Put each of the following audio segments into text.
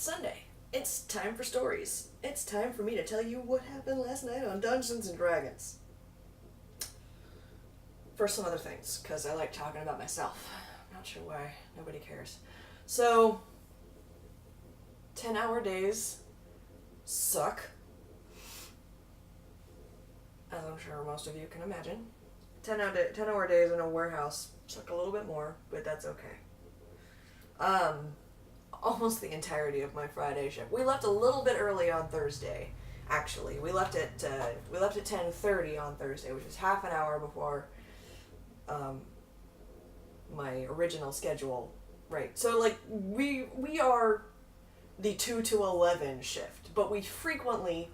It's Sunday. It's time for stories. It's time for me to tell you what happened last night on Dungeons and Dragons. First, some other things, because I like talking about myself. I'm not sure why. Nobody cares. So, 10-hour days suck. As I'm sure most of you can imagine. 10-hour days in a warehouse suck a little bit more, but that's okay. Almost the entirety of my Friday shift. We left a little bit early on Thursday. Actually, we left at 10:30 on Thursday, which was half an hour before my original schedule. Right. So like we are the 2 to 11 shift, but we frequently,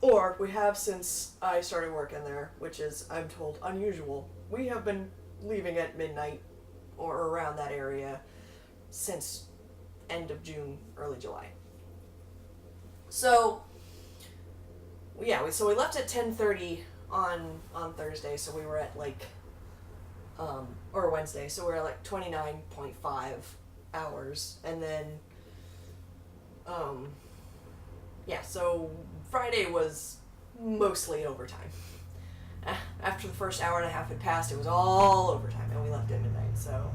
or we have since I started working there, which is, I'm told, unusual. We have been leaving at midnight or around that area since end of June, early July. So, yeah, we left at 10:30 on Thursday, so we were at like, or Wednesday, so we were at like 29.5 hours, and then, yeah, so Friday was mostly overtime. After the first hour and a half had passed, it was all overtime, and we left at midnight, so,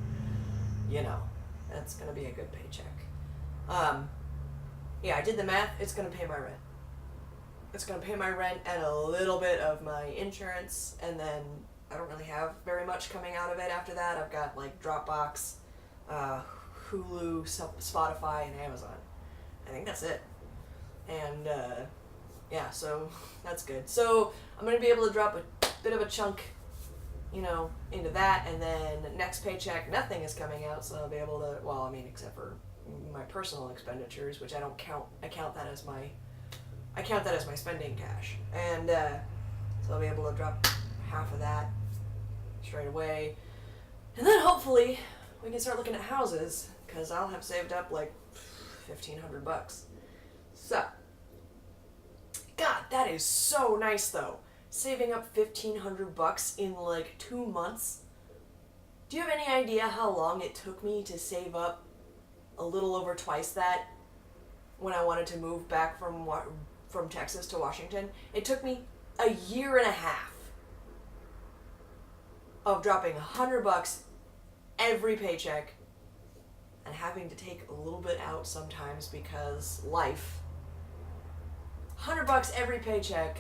you know, that's going to be a good paycheck. Yeah, I did the math. It's going to pay my rent. It's going to pay my rent and a little bit of my insurance, and then I don't really have very much coming out of it after that. I've got like Dropbox, Hulu, Spotify, and Amazon. I think that's it. And yeah, so that's good. So I'm going to be able to drop a bit of a chunk, you know, into that, and then next paycheck, nothing is coming out, so I'll be able to, well, I mean, except for my personal expenditures, which I don't count. I count that as my spending cash, and so I'll be able to drop half of that straight away, and then hopefully we can start looking at houses, because I'll have saved up like $1,500. So, God, that is so nice though. Saving up $1,500 in like 2 months. Do you have any idea how long it took me to save up a little over twice that when I wanted to move back from Texas to Washington? It took me a year and a half of dropping $100 every paycheck and having to take a little bit out sometimes because life. $100 every paycheck,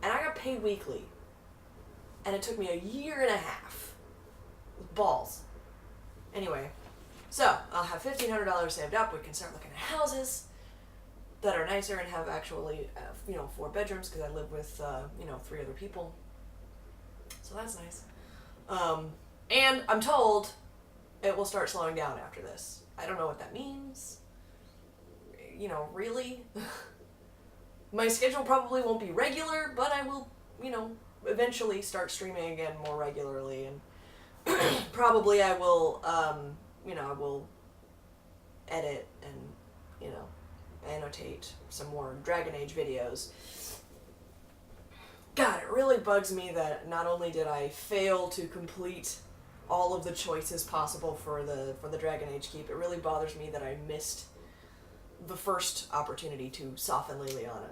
and I got paid weekly, and it took me a year and a half with balls. Anyway, so I'll have $1,500 saved up. We can start looking at houses that are nicer and have actually, 4 bedrooms, because I live with, 3 other people. So that's nice. And I'm told it will start slowing down after this. I don't know what that means. Really? My schedule probably won't be regular, but I will, eventually start streaming again more regularly, and probably I will, I will edit and, annotate some more Dragon Age videos. God, it really bugs me that not only did I fail to complete all of the choices possible for the Dragon Age Keep, it really bothers me that I missed the first opportunity to soften Liliana.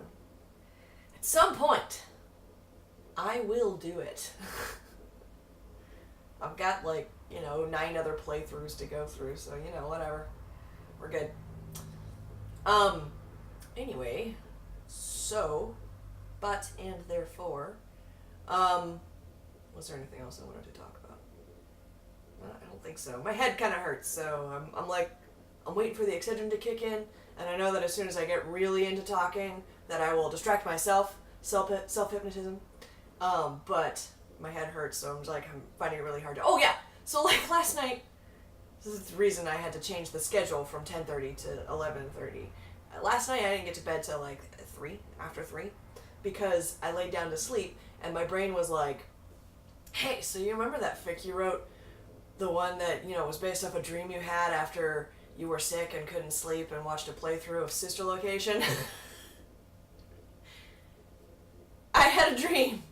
At some point, I will do it. I've got 9 other playthroughs to go through, so whatever. We're good. Anyway, so, but and therefore, was there anything else I wanted to talk about? I don't think so. My head kind of hurts, so I'm waiting for the Excedrin to kick in, and I know that as soon as I get really into talking, that I will distract myself, self-hypnotism, but my head hurts, so I'm finding it really hard to, so last night, this is the reason I had to change the schedule from 10:30 to 11:30. Last night I didn't get to bed till after 3, because I laid down to sleep, and my brain was like, hey, so you remember that fic you wrote? The one that, was based off a dream you had after you were sick and couldn't sleep and watched a playthrough of Sister Location? I had a dream.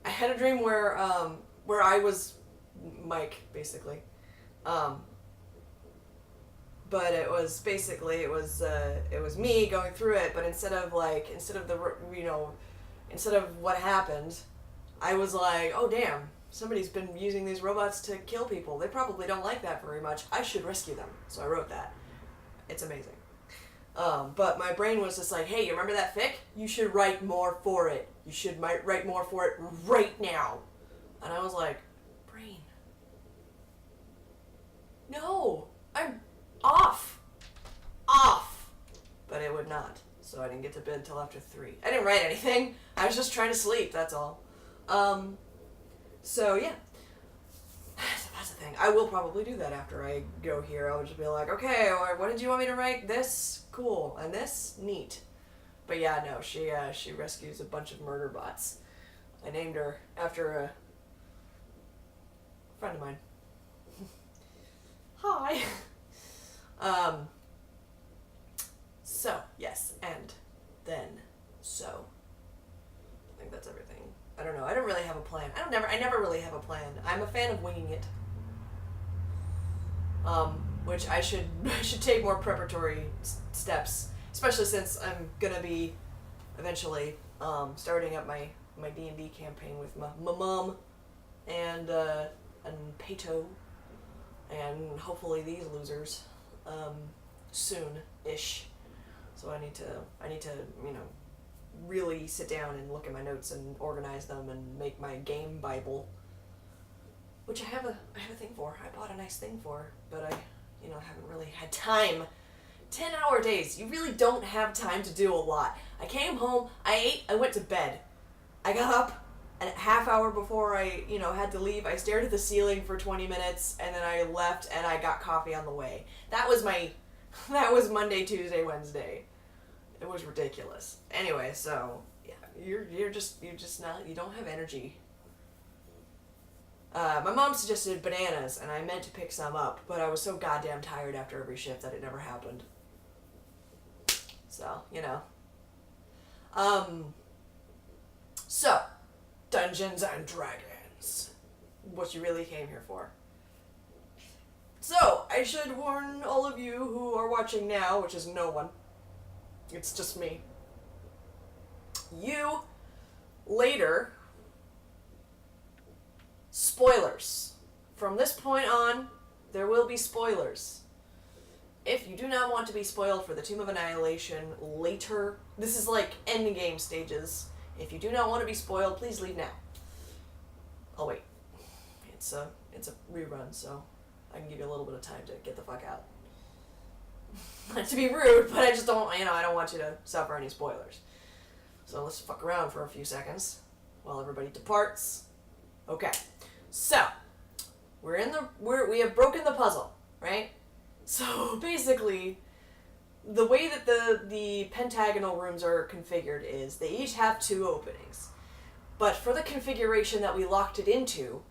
I had a dream where I was Mike, basically. but it was basically it was me going through it, but instead of what happened, I was like, oh damn, somebody's been using these robots to kill people. They probably don't like that very much. I should rescue them. So I wrote that. It's amazing. But my brain was just like, hey, you remember that fic? You should write more for it. You should write more for it right now. And I was like, brain. No, I'm off. But it would not. So I didn't get to bed till after 3. I didn't write anything. I was just trying to sleep, that's all. So yeah. That's the thing. I will probably do that after I go here. I'll just be like, okay, or what did you want me to write? This? Cool. And this? Neat. But yeah, no, she rescues a bunch of murder bots. I named her after a friend of mine. Hi. So, yes, and then, so. I think that's everything. I don't know. I don't really have a plan. I never really have a plan. I'm a fan of winging it. Which I should take more preparatory steps, especially since I'm gonna be eventually starting up my D&D campaign with my mom and Pato and hopefully these losers soon-ish. So I need to really sit down and look at my notes and organize them and make my game Bible, which I have a thing for. I bought a nice thing for, but I haven't really had time. 10-hour days. You really don't have time to do a lot. I came home, I ate, I went to bed. I got up a half hour before I, had to leave. I stared at the ceiling for 20 minutes and then I left and I got coffee on the way. That was Monday, Tuesday, Wednesday. It was ridiculous. Anyway, so yeah, you're just not, you don't have energy. My mom suggested bananas, and I meant to pick some up, but I was so goddamn tired after every shift that it never happened. So, So, Dungeons and Dragons. What you really came here for. So, I should warn all of you who are watching now, which is no one. It's just me. You, later... Spoilers. From this point on, there will be spoilers. If you do not want to be spoiled for the Tomb of Annihilation later, this is like endgame stages. If you do not want to be spoiled, please leave now. I'll wait. It's a rerun, so I can give you a little bit of time to get the fuck out. Not to be rude, but I just don't, I don't want you to suffer any spoilers. So let's fuck around for a few seconds while everybody departs. Okay. So, we have broken the puzzle, right? So, basically, the way that the pentagonal rooms are configured is they each have 2 openings. But for the configuration that we locked it into,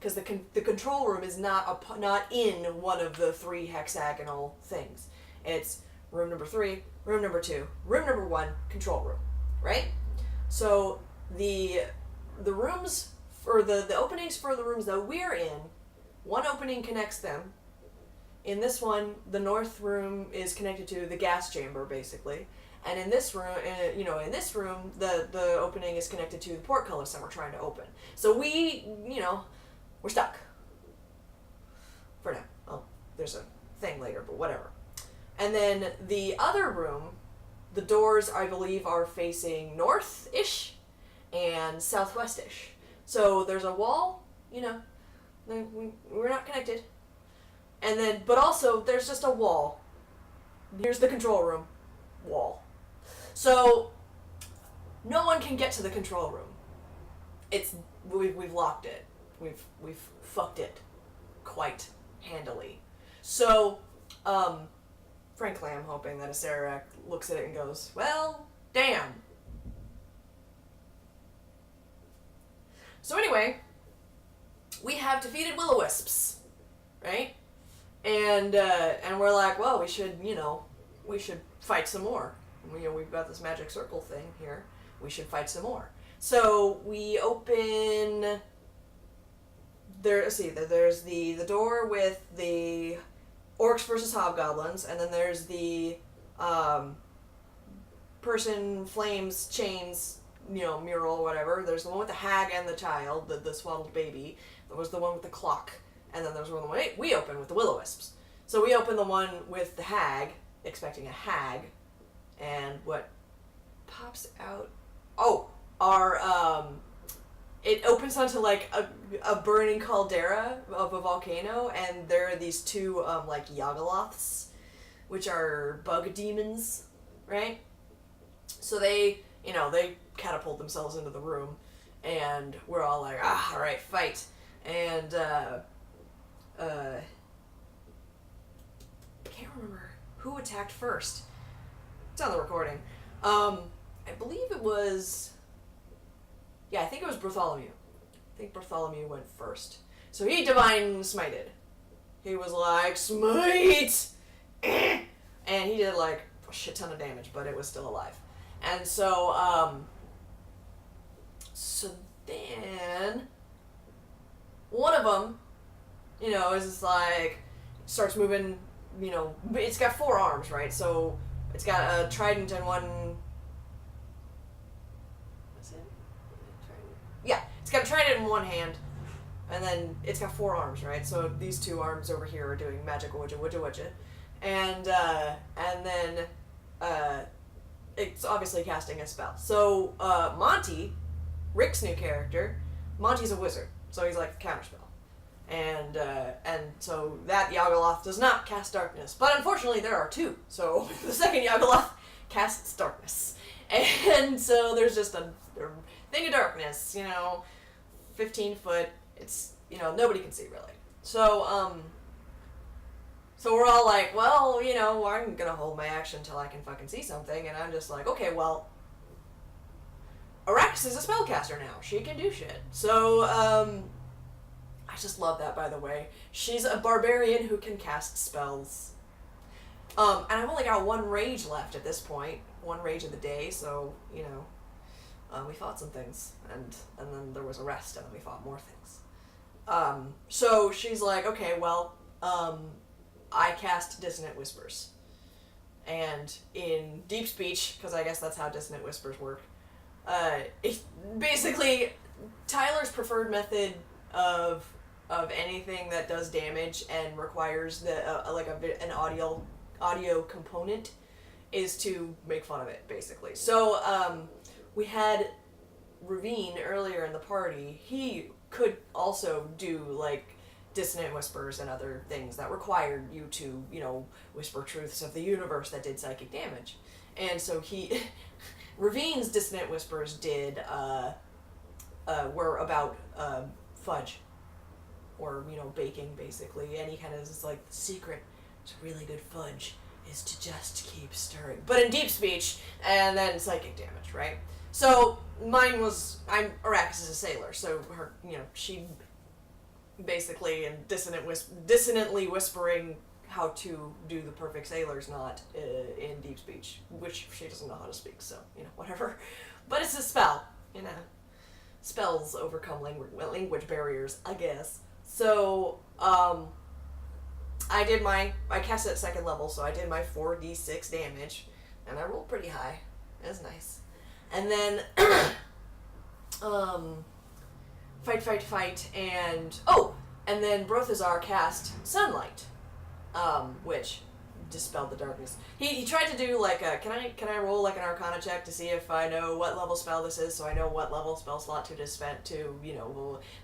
because the control room is not in one of the 3 hexagonal things. It's room number 3, room number 2, room number 1, control room, right? So, the rooms... For the openings for the rooms that we're in, one opening connects them. In this one, the north room is connected to the gas chamber, basically. And in this room, the opening is connected to the portcullis that we're trying to open. So we're stuck. For now. Oh, there's a thing later, but whatever. And then the other room, the doors, I believe, are facing north-ish and southwest-ish. So there's a wall, we're not connected. And then, but also there's just a wall. Here's the control room. Wall. So no one can get to the control room. We've locked it. We've fucked it quite handily. So, frankly, I'm hoping that Acererak looks at it and goes, well, damn. So anyway, we have defeated Will-O-Wisps, right? And we're like, well, we should fight some more. We've got this magic circle thing here. We should fight some more. So we open. There's the door with the orcs versus hobgoblins, and then there's the person, flames, chains, mural, whatever. There's the one with the hag and the child, the swaddled baby. There was the one with the clock, and then there was the one we opened with the will-o-wisps. So we opened the one with the hag, expecting a hag, and what pops out? Oh, it opens onto like a burning caldera of a volcano, and there are these two like Yagaloths, which are bug demons, right? So they catapult themselves into the room, and we're all like, all right, fight. And I can't remember who attacked first. It's on the recording. I believe it was... Yeah, I think it was Bartholomew. I think Bartholomew went first. So he divine smited. He was like, smite! And he did like a shit ton of damage, but it was still alive. And so, so then one of them, is just like, starts moving, it's got 4 arms, right? So it's got a trident and one... Yeah, it's got a trident in one hand, and then it's got 4 arms, right? So these 2 arms over here are doing magic wudja. And then it's obviously casting a spell. So Monty, Rick's new character, Monty's a wizard, so he's like a counterspell. And so that Yagaloth does not cast darkness. But unfortunately there are 2, so the second Yagaloth casts darkness. And so there's just a thing of darkness, 15 foot, it's, nobody can see really. So, so we're all like, well, I'm gonna hold my action until I can fucking see something, and I'm just like, okay, well, Arax is a spellcaster now, she can do shit. So, I just love that, by the way. She's a barbarian who can cast spells. And I've only got 1 rage left at this point, 1 rage of the day, so, we fought some things, and then there was a rest, and then we fought more things. So she's like, okay, well, I cast Dissonant Whispers. And in Deep Speech, because I guess that's how Dissonant Whispers work, basically, Tyler's preferred method of anything that does damage and requires an audio component is to make fun of it, basically. So, we had Ravine earlier in the party. He could also do, like, Dissonant Whispers and other things that required you to, whisper truths of the universe that did psychic damage. And so Ravine's Dissonant Whispers were about fudge. Or, baking, basically. And he kind of is like, the secret to really good fudge is to just keep stirring. But in Deep Speech, and then psychic damage, right? So, mine was, Arax is a sailor, so her, she basically, dissonantly whispering how to do the perfect sailor's knot in Deep Speech, which she doesn't know how to speak, so, whatever. But it's a spell, Spells overcome language barriers, I guess. So, I cast it at 2nd level, so I did my 4d6 damage, and I rolled pretty high. It was nice. And then, fight, and then Brothazar cast Sunlight, which dispelled the darkness. He tried to do like a, can I roll like an Arcana check to see if I know what level spell this is, so I know what level spell slot to dispense to,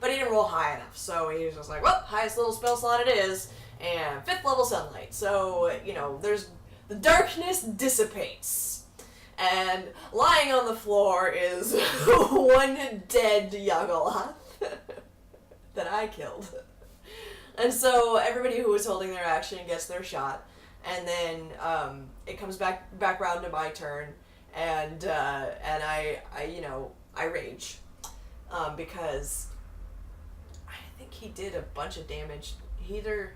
but he didn't roll high enough, so he was just like, well, highest little spell slot it is, and 5th level Sunlight, so, there's, the darkness dissipates. And lying on the floor is 1 dead Yagaloth that I killed. And so everybody who was holding their action gets their shot, and then it comes back round to my turn, and I rage because I think he did a bunch of damage. I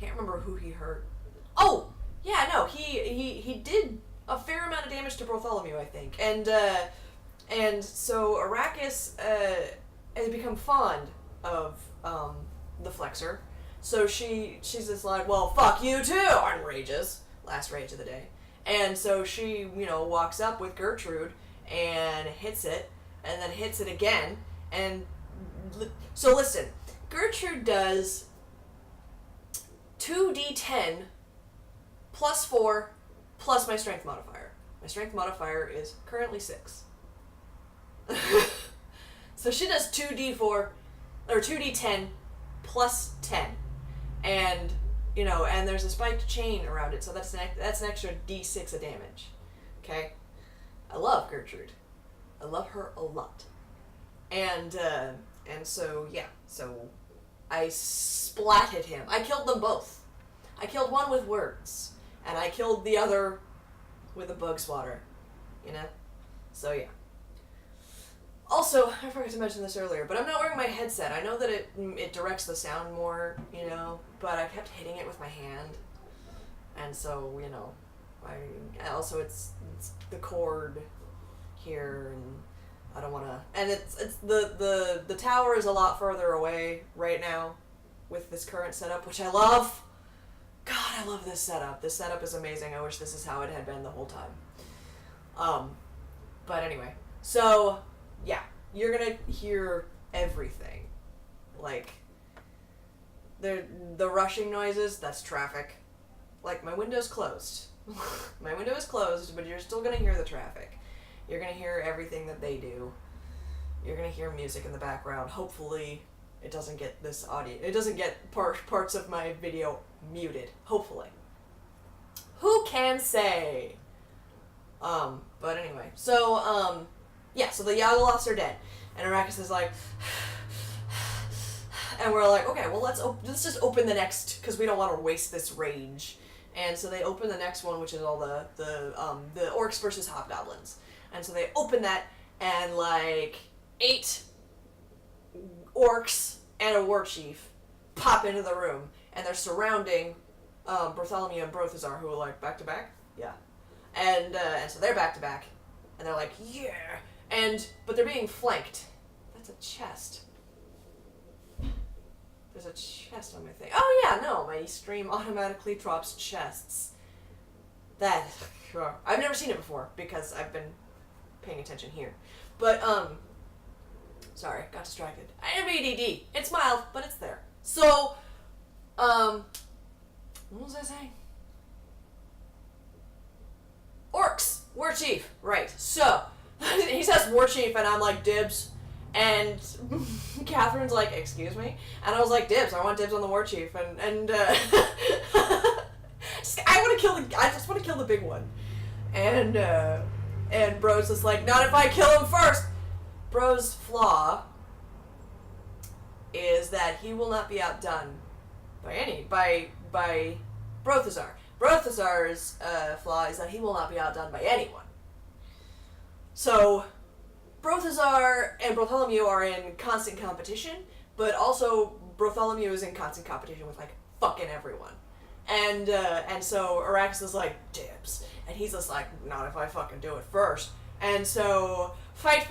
can't remember who he hurt. Oh. Yeah, no, he did a fair amount of damage to Bartholomew, I think. And so Arrakis has become fond of the Flexor, So she's just like, well, fuck you too, and rages. Last rage of the day. And so she, walks up with Gertrude and hits it, and then hits it again. And so listen, Gertrude does 2d10 plus 4 plus my strength modifier. My strength modifier is currently 6. So she does 2d4 or 2d10 plus 10. And, and there's a spiked chain around it, so that's an extra d6 of damage. Okay? I love Gertrude. I love her a lot. And so, yeah. So, I splatted him. I killed them both. I killed one with words. And I killed the other with a bug swatter. So, yeah. Also, I forgot to mention this earlier, but I'm not wearing my headset. I know that it directs the sound more, but I kept hitting it with my hand. And so, also it's the cord here, and I don't want to, and it's the tower is a lot further away right now with this current setup, which I love. God, I love this setup. This setup is amazing. I wish this is how it had been the whole time. But anyway, so yeah, you're gonna hear everything. Like, the rushing noises, that's traffic. Like, my window's closed. My window is closed, but you're still gonna hear the traffic. You're gonna hear everything that they do. You're gonna hear music in the background. Hopefully, it doesn't get this audio. It doesn't get parts of my video muted. Hopefully. Who can say? But anyway, so, yeah, so the Yagoloths are dead. And Arrakis is like, and we're like, okay, well, let's just open the next, because we don't want to waste this rage. And so they open the next one, which is all the orcs versus hobgoblins. And so they open that, and like 8 orcs and a war chief pop into the room, and they're surrounding Bartholomew and Brothazar, who are like back to back. Yeah, and so they're back to back, and they're like, yeah. But they're being flanked. That's a chest. There's a chest on my thing. Oh yeah, no, my stream automatically drops chests. That, sure. I've never seen it before because I've been paying attention here. But, sorry, got distracted. I have ADD. It's mild, but it's there. So, what was I saying? Orcs! War Chief. Right. So, he says War Chief, and I'm like, dibs. And Catherine's like, excuse me? And I was like, dibs. I want dibs on the War Chief. And I just want to kill the big one. And Bro's just like, not if I kill him first. Bro's flaw is that he will not be outdone by Brothazar. Brothazar's flaw is that he will not be outdone by anyone. So, Brothazar and Bartholomew are in constant competition, but also Bartholomew is in constant competition with, like, fucking everyone. And so Arrakis is like, dibs. And he's just like, not if I fucking do it first. And so, fight.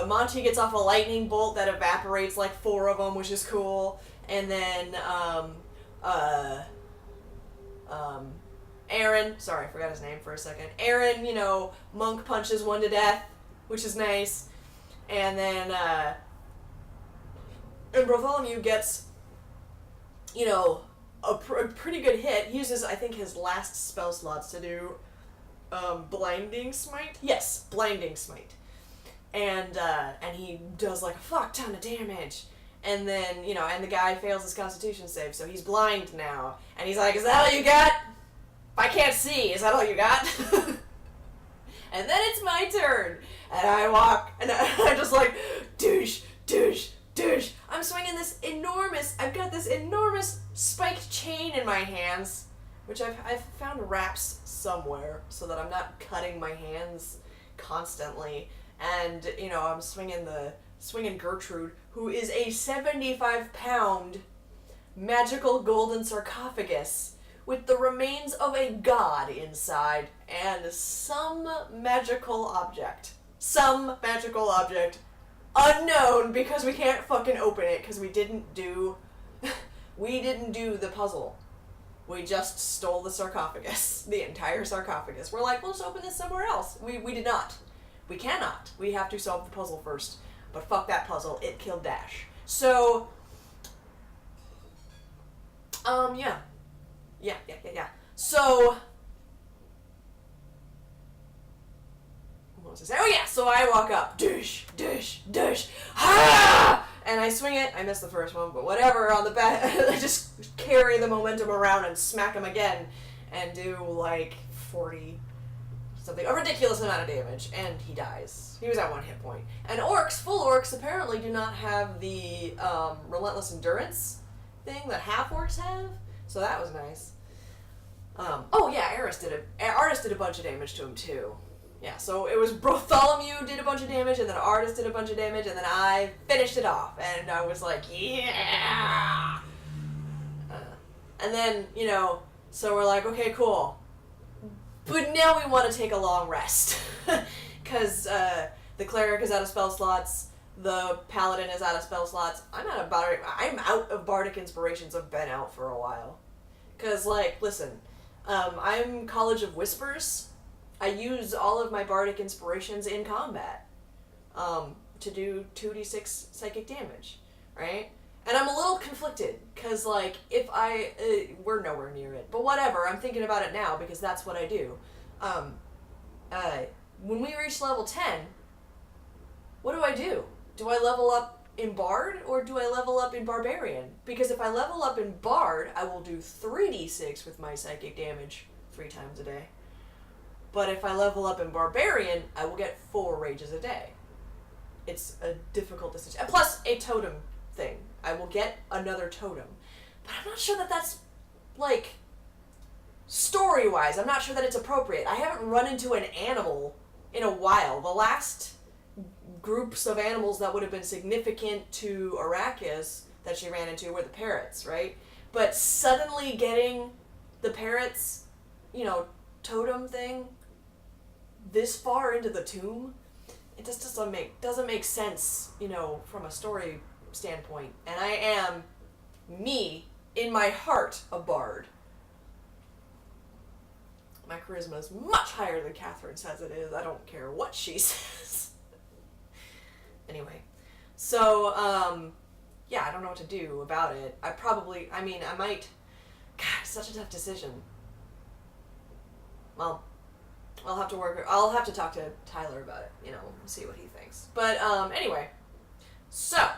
Monty gets off a lightning bolt that evaporates, like, 4 of them, which is cool. And then, Aaron, sorry, I forgot his name for a second. Aaron, monk punches one to death, which is nice. And then, and Bartholomew gets, a pretty good hit. He uses, I think, his last spell slots to do, Blinding Smite? Yes, Blinding Smite. And he does, like, a fuck ton of damage. And then, and the guy fails his constitution save, so he's blind now. And he's like, is that all you got? I can't see, is that all you got? And then it's my turn. And I walk, and I'm just like, douche. I'm swinging I've got this enormous spiked chain in my hands, which I've found wraps somewhere so that I'm not cutting my hands constantly. And, I'm swinging Gertrude, who is a 75-pound magical golden sarcophagus with the remains of a god inside and some magical object. Unknown, because we can't fucking open it, because we didn't do We didn't do the puzzle. We just stole the sarcophagus. The entire sarcophagus. We're like, we'll just open this somewhere else. We did not. We cannot. We have to solve the puzzle first. But fuck that puzzle. It killed Dash. So, yeah. Yeah. So, what was I saying? Oh yeah, so I walk up. Dish. Ah! And I swing it. I missed the first one, but whatever. On the back, I just carry the momentum around and smack him again, and do like 40 something, a ridiculous amount of damage, and he dies. He was at 1 hit point. And full orcs apparently do not have the relentless endurance thing that half orcs have, so that was nice. Oh yeah, Artist did a bunch of damage to him too. Yeah, so it was Bartholomew did a bunch of damage, and then Artist did a bunch of damage, and then I finished it off, and I was like, yeah! And then, so we're like, okay, cool. But now we want to take a long rest. Because the Cleric is out of spell slots, the Paladin is out of spell slots. I'm out of Bardic Inspirations. I've been out for a while. Because, listen, I'm College of Whispers. I use all of my Bardic Inspirations in combat to do 2d6 psychic damage, right? And I'm a little conflicted, because, if we're nowhere near it. But whatever, I'm thinking about it now, because that's what I do. When we reach level 10, what do? Do I level up in Bard, or do I level up in Barbarian? Because if I level up in Bard, I will do 3d6 with my psychic damage 3 times a day. But if I level up in Barbarian, I will get 4 rages a day. It's a difficult decision. And plus, a totem thing. I will get another totem. But I'm not sure that that's, story-wise, I'm not sure that it's appropriate. I haven't run into an animal in a while. The last groups of animals that would have been significant to Arrakis that she ran into were the parrots, right? But suddenly getting the parrots, totem thing this far into the tomb, it just doesn't make sense, from a story standpoint. And I am, in my heart, a bard. My charisma is much higher than Catherine says it is. I don't care what she says. Anyway, so, yeah, I don't know what to do about it. I might, God, it's such a tough decision. Well, I'll have to talk to Tyler about it, see what he thinks. But, anyway, so,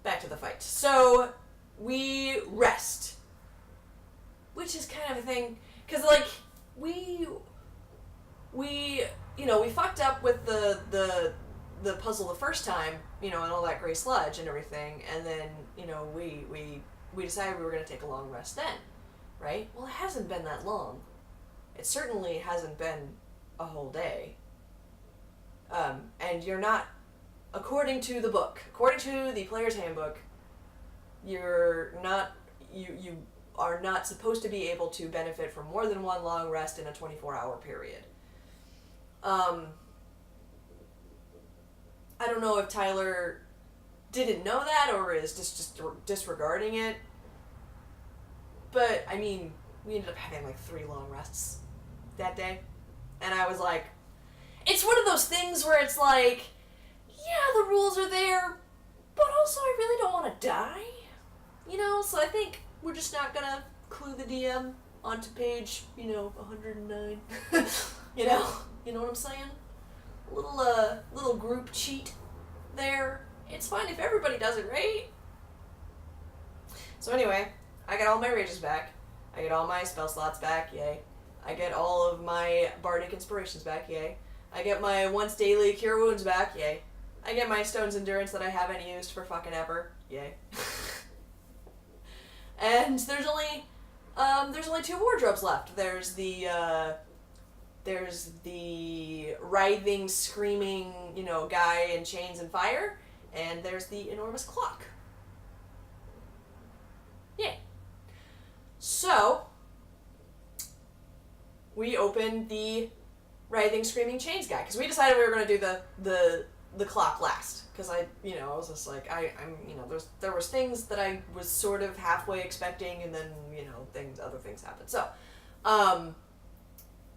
back to the fight. So, we rest, which is kind of a thing, because, we fucked up with the puzzle the first time, and all that gray sludge and everything, and then, we decided we were going to take a long rest then, right? Well, it hasn't been that long. It certainly hasn't been a whole day. And you're not, according to the book, according to the player's handbook, you are not supposed to be able to benefit from more than one long rest in a 24-hour period. I don't know if Tyler didn't know that or is just disregarding it. But, we ended up having 3 long rests that day. And I was like, it's one of those things where it's yeah, the rules are there, but also I really don't want to die. So I think we're just not gonna clue the DM onto page, 109. You know what I'm saying? Little group cheat there. It's fine if everybody does it, right? So anyway, I get all my rages back. I get all my spell slots back, yay. I get all of my Bardic Inspirations back, yay. I get my once daily Cure Wounds back, yay. I get my Stone's Endurance that I haven't used for fucking ever, yay. And there's only 2 wardrobes left. There's the writhing, screaming, guy in chains and fire, and there's the enormous clock. Yeah. So, we opened the writhing, screaming chains guy, because we decided we were going to do the clock last. Because I was just like, I'm, there was things that I was sort of halfway expecting, and then, other things happened. So,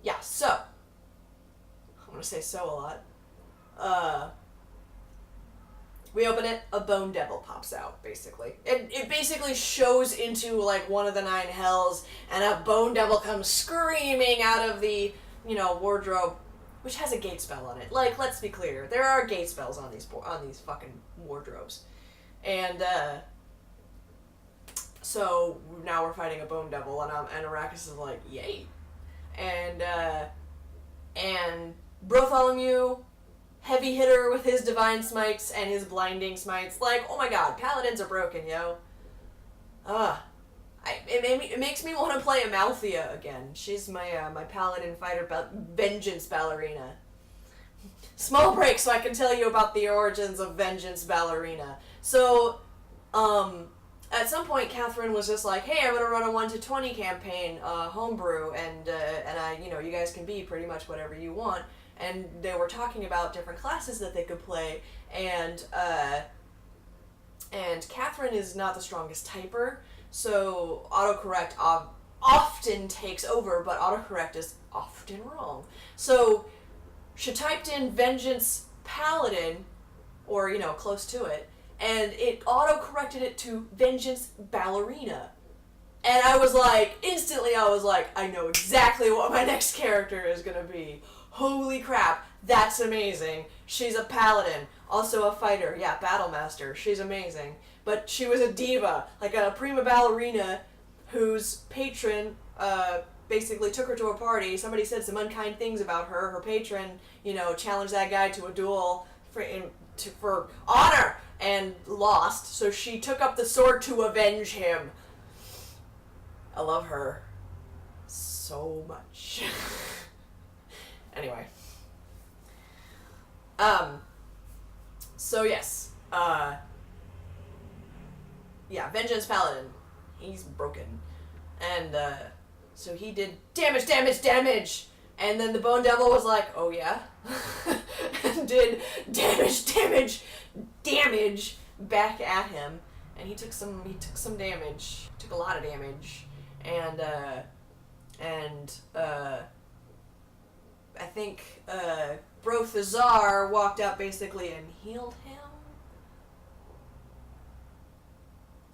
yeah, so, I'm going to say so a lot. We open it, a bone devil pops out, basically. It basically shows into, like, one of the 9 hells, and a bone devil comes screaming out of the, wardrobe, which has a gate spell on it. Like, let's be clear, there are gate spells on these fucking wardrobes. And, so now we're fighting a bone devil, and Arrakis is like, yay. And Bartholomew, heavy hitter with his divine smites and his blinding smites. Like, oh my god, paladins are broken, yo. It makes me want to play Amalthea again. She's my paladin fighter, Vengeance Ballerina. Small break so I can tell you about the origins of Vengeance Ballerina. So, at some point, Catherine was just like, hey, I'm going to run a 1-20 campaign, homebrew, and I, you guys can be pretty much whatever you want. And they were talking about different classes that they could play, and Catherine is not the strongest typer, so autocorrect often takes over, but autocorrect is often wrong. So she typed in Vengeance Paladin, or, close to it, and it auto-corrected it to Vengeance Ballerina. And instantly I was like, I know exactly what my next character is gonna be. Holy crap, that's amazing. She's a paladin, also a fighter. Yeah, Battlemaster, she's amazing. But she was a diva, like a prima ballerina whose patron basically took her to a party. Somebody said some unkind things about her. Her patron, challenged that guy to a duel for honor and lost. So she took up the sword to avenge him. I love her so much. Anyway. So yes. Yeah, Vengeance Paladin. He's broken. And, so he did damage! And then the Bone Devil was like, oh yeah? And did damage back at him. And he took some damage. Took a lot of damage. And I think Brothazar walked up basically and healed him.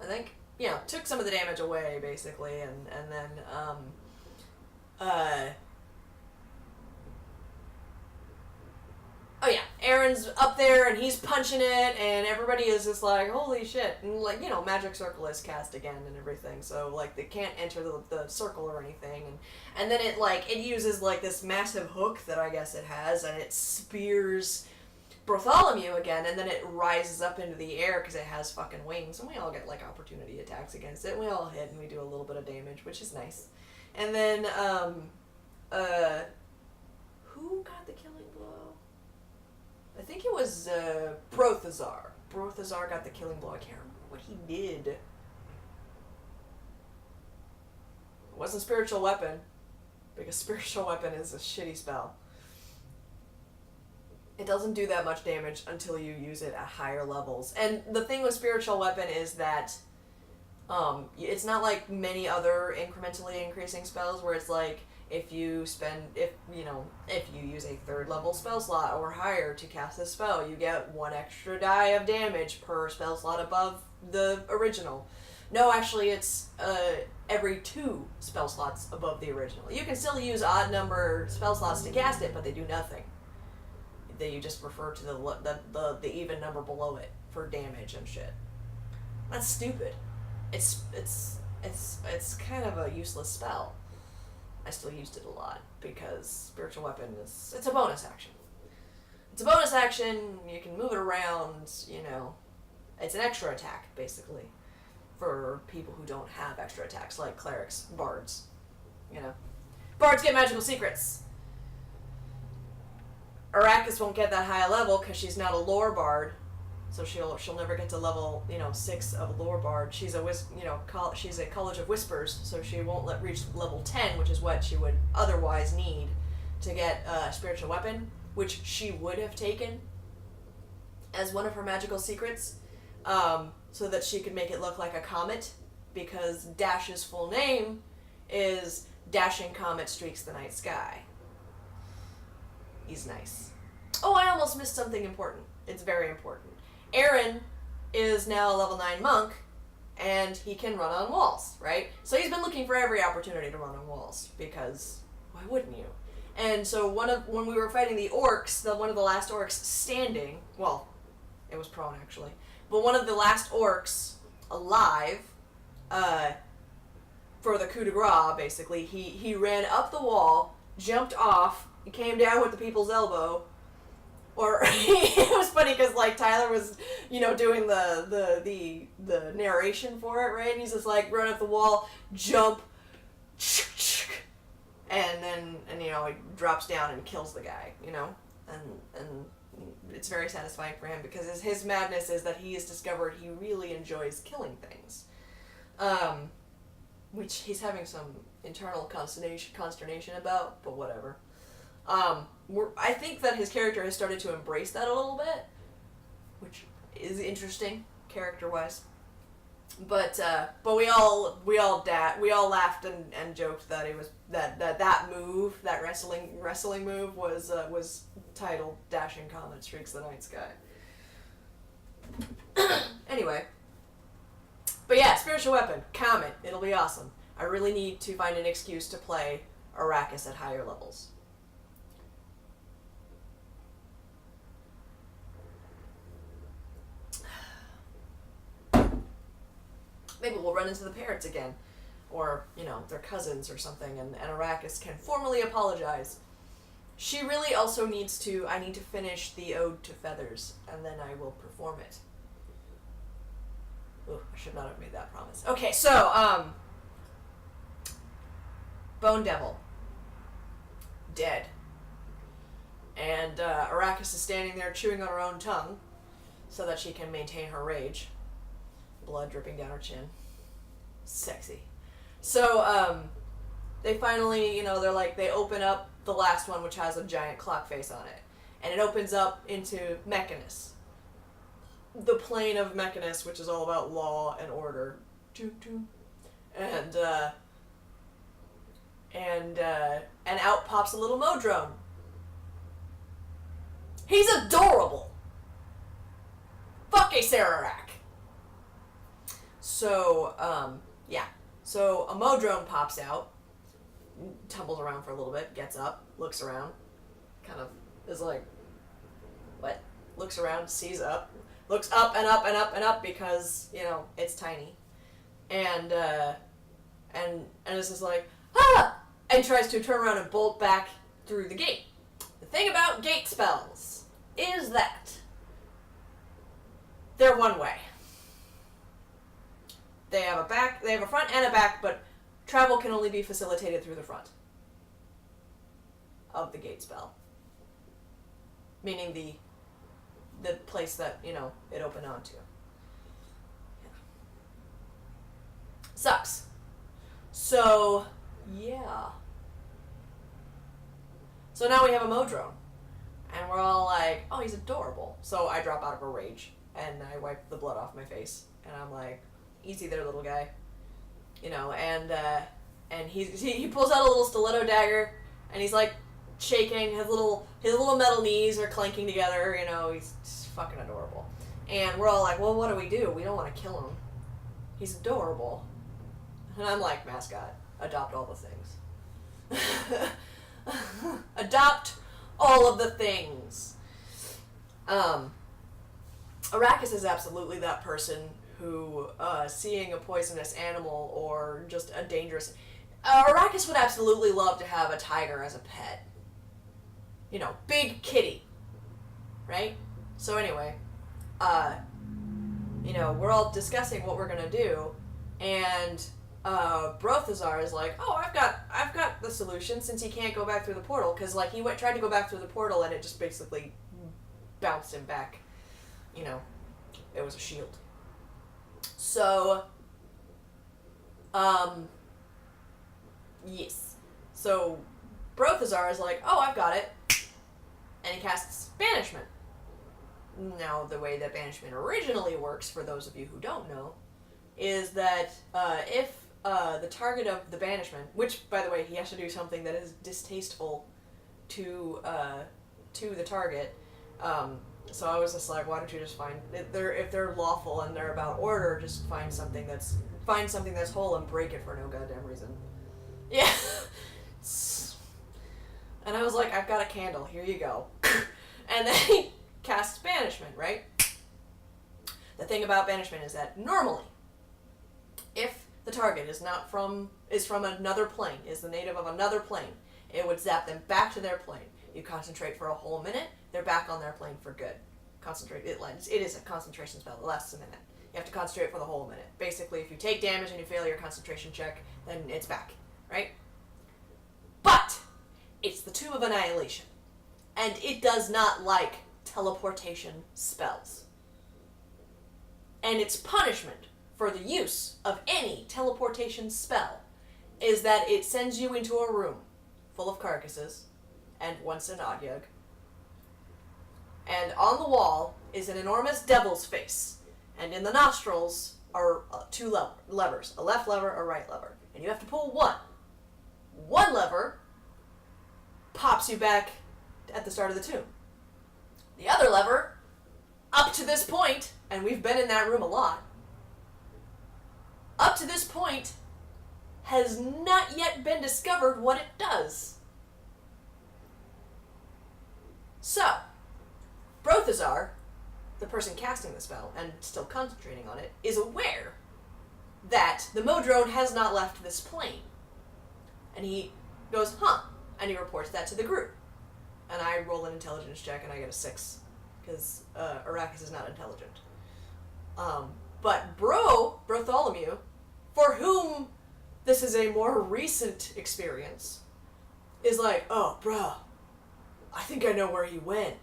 I think, took some of the damage away basically, and then oh yeah, Aaron's up there and he's punching it, and everybody is just like, holy shit. And Magic Circle is cast again and everything, so they can't enter the circle or anything. And then it uses this massive hook that I guess it has, and it spears Bartholomew again, and then it rises up into the air because it has fucking wings, and we all get opportunity attacks against it, and we all hit and we do a little bit of damage, which is nice. And then who got the killing blow? I think it was Brothazar. Brothazar got the killing blow. I can't remember what he did. It wasn't Spiritual Weapon, because Spiritual Weapon is a shitty spell. It doesn't do that much damage until you use it at higher levels. And the thing with Spiritual Weapon is that it's not like many other incrementally increasing spells where it's if you use a 3rd level spell slot or higher to cast this spell, you get 1 extra die of damage per spell slot above the original. No, actually it's every 2 spell slots above the original. You can still use odd number spell slots to cast it, but they do nothing. You just refer to the even number below it for damage and shit. That's stupid. It's kind of a useless spell. I still used it a lot because Spiritual Weapon it's a bonus action. It's a bonus action, you can move it around, It's an extra attack, basically, for people who don't have extra attacks, like clerics, bards. Bards get magical secrets. Arrakis won't get that high a level because she's not a lore bard, so she'll never get to level 6 of lore bard. She's she's a College of Whispers, so she won't reach level 10, which is what she would otherwise need to get a Spiritual Weapon, which she would have taken as one of her magical secrets, so that she could make it look like a comet, because Dash's full name is Dashing Comet Streaks the Night Sky. He's nice. Oh, I almost missed something important. It's very important. Aaron is now a level 9 monk, and he can run on walls, right? So he's been looking for every opportunity to run on walls, because why wouldn't you? And so when we were fighting the orcs, one of the last orcs standing, well, it was prone actually, but one of the last orcs alive, for the coup de grace, basically, he ran up the wall, jumped off, came down with the people's elbow, or it was funny because like Tyler was, doing the narration for it, right? And he's just like run up the wall, jump, and he drops down and kills the guy, and it's very satisfying for him because his madness is that he has discovered he really enjoys killing things, which he's having some internal consternation about, but whatever. I think that his character has started to embrace that a little bit, which is interesting character-wise. But we all laughed and joked that it was that move, that wrestling move was titled Dashing Comet Streaks the Night Sky. Anyway. But yeah, spiritual weapon, Comet, it'll be awesome. I really need to find an excuse to play Arrakis at higher levels. Maybe we'll run into the parrots again. Or, their cousins or something, and Arrakis can formally apologize. She really also I need to finish the Ode to Feathers, and then I will perform it. Ooh, I should not have made that promise. Okay, so, Bone Devil. Dead. And, Arrakis is standing there chewing on her own tongue, so that she can maintain her rage. Blood dripping down her chin. Sexy. So, they finally, they open up the last one, which has a giant clock face on it. And it opens up into Mechanus. The plane of Mechanus, which is all about law and order. And out pops a little Modrone. He's adorable! Fuck a Sararak! So, yeah. So a Modrone pops out, tumbles around for a little bit, gets up, looks around, kind of is like, what? Looks around, sees up, looks up and up and up and up because, it's tiny. And it's just like, ah! And tries to turn around and bolt back through the gate. The thing about gate spells is that they're one way. They have a front and a back, but travel can only be facilitated through the front of the gate spell. Meaning the place that, it opened onto. Yeah. Sucks. So, yeah. So now we have a Modrone. And we're all like, oh, he's adorable. So I drop out of a rage, and I wipe the blood off my face, and I'm like, easy there, little guy. And he pulls out a little stiletto dagger, and he's like shaking. His little metal knees are clanking together. He's fucking adorable. And we're all like, well, what do? We don't want to kill him. He's adorable. And I'm like, mascot, adopt all the things. Adopt all of the things. Arrakis is absolutely that person who, seeing a poisonous animal or just a dangerous... Arrakis would absolutely love to have a tiger as a pet. Big kitty. Right? So anyway, we're all discussing what we're gonna do, and Brothazar is like, oh, I've got the solution, since he can't go back through the portal, because he tried to go back through the portal and it just basically bounced him back. It was a shield. So, yes. So, Brothazar is like, oh, I've got it. And he casts Banishment. Now, the way that banishment originally works, for those of you who don't know, is that if the target of the banishment, which, by the way, he has to do something that is distasteful to the target. So I was just like, why don't you just find if they're lawful and they're about order, just find something that's whole and break it for no goddamn reason. Yeah. And I was like, I've got a candle. Here you go. And then he casts banishment, right? The thing about banishment is that normally, if the target is from another plane, is the native of another plane, it would zap them back to their plane. You concentrate for a whole minute, they're back on their plane for good. Concentrate. It is a concentration spell. It lasts a minute. You have to concentrate for the whole minute. Basically, if you take damage and you fail your concentration check, then it's back, right? But it's the Tomb of Annihilation, and it does not like teleportation spells. And its punishment for the use of any teleportation spell is that it sends you into a room full of carcasses and once an Otyugh. And on the wall is an enormous devil's face, and in the nostrils are two levers, a left lever, a right lever, and you have to pull one. One lever pops you back at the start of the tomb. The other lever, up to this point, and we've been in that room a lot, up to this point, has not yet been discovered what it does. So, Brothazar, the person casting the spell and still concentrating on it, is aware that the Modrone has not left this plane. And he goes, huh, and he reports that to the group. And I roll an intelligence check and I get a 6, because Arrakis is not intelligent. But Bartholomew, for whom this is a more recent experience, is like, oh, bro, I think I know where he went.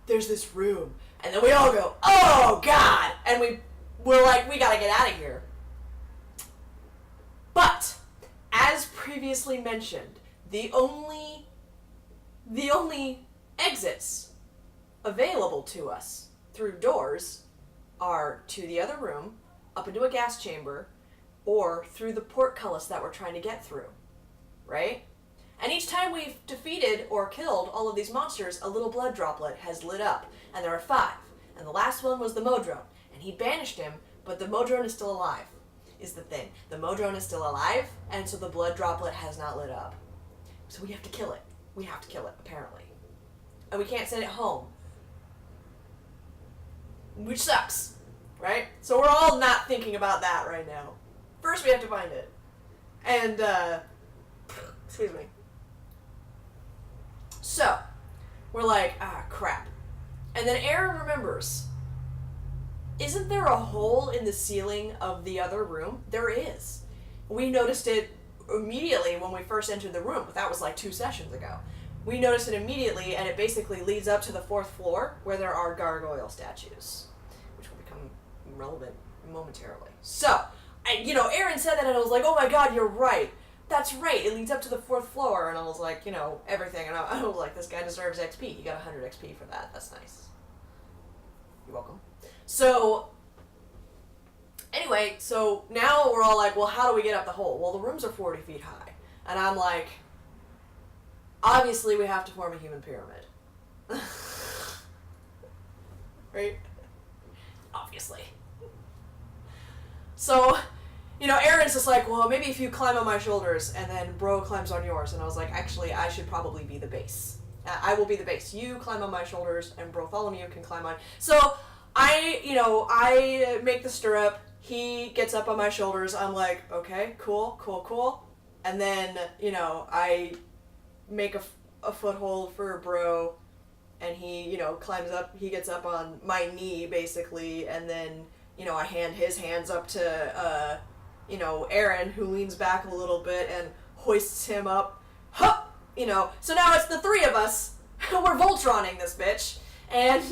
There's this room. And then we all go, oh, God! And we're like, we gotta get out of here. But, as previously mentioned, the only exits available to us through doors are to the other room, up into a gas chamber, or through the portcullis that we're trying to get through. Right? And each time we've defeated or killed all of these monsters, a little blood droplet has lit up. And there are 5. And the last one was the Modrone. And he banished him, but the Modrone is still alive, is the thing. The Modrone is still alive, and so the blood droplet has not lit up. So we have to kill it. We have to kill it, apparently. And we can't send it home. Which sucks, right? So we're all not thinking about that right now. First we have to find it. And, excuse me. So, we're like, ah, crap. And then Aaron remembers, isn't there a hole in the ceiling of the other room? There is. We noticed it immediately when we first entered the room, but that was like 2 sessions ago. We noticed it immediately, and it basically leads up to the 4th floor, where there are gargoyle statues, which will become relevant momentarily. So, Aaron said that, and I was like, oh my god, you're right. That's right, it leads up to the 4th floor, and I was like, everything, and I was like, this guy deserves XP. He got 100 XP for that. That's nice. You're welcome. So, anyway, so now we're all like, well, how do we get up the hole? Well, the rooms are 40 feet high. And I'm like, obviously we have to form a human pyramid. Right? Obviously. So, Aaron's just like, well, maybe if you climb on my shoulders and then Bro climbs on yours. And I was like, actually, I should probably be the base. I will be the base. You climb on my shoulders and Bartholomew can climb on. So, I make the stirrup. He gets up on my shoulders. I'm like, okay, cool. And then, I make a foothold for Bro. And he, climbs up. He gets up on my knee, basically. And then, I hand his hands up to, Aaron, who leans back a little bit and hoists him up. Hup! So now it's the 3 of us. We're Voltroning this bitch. And,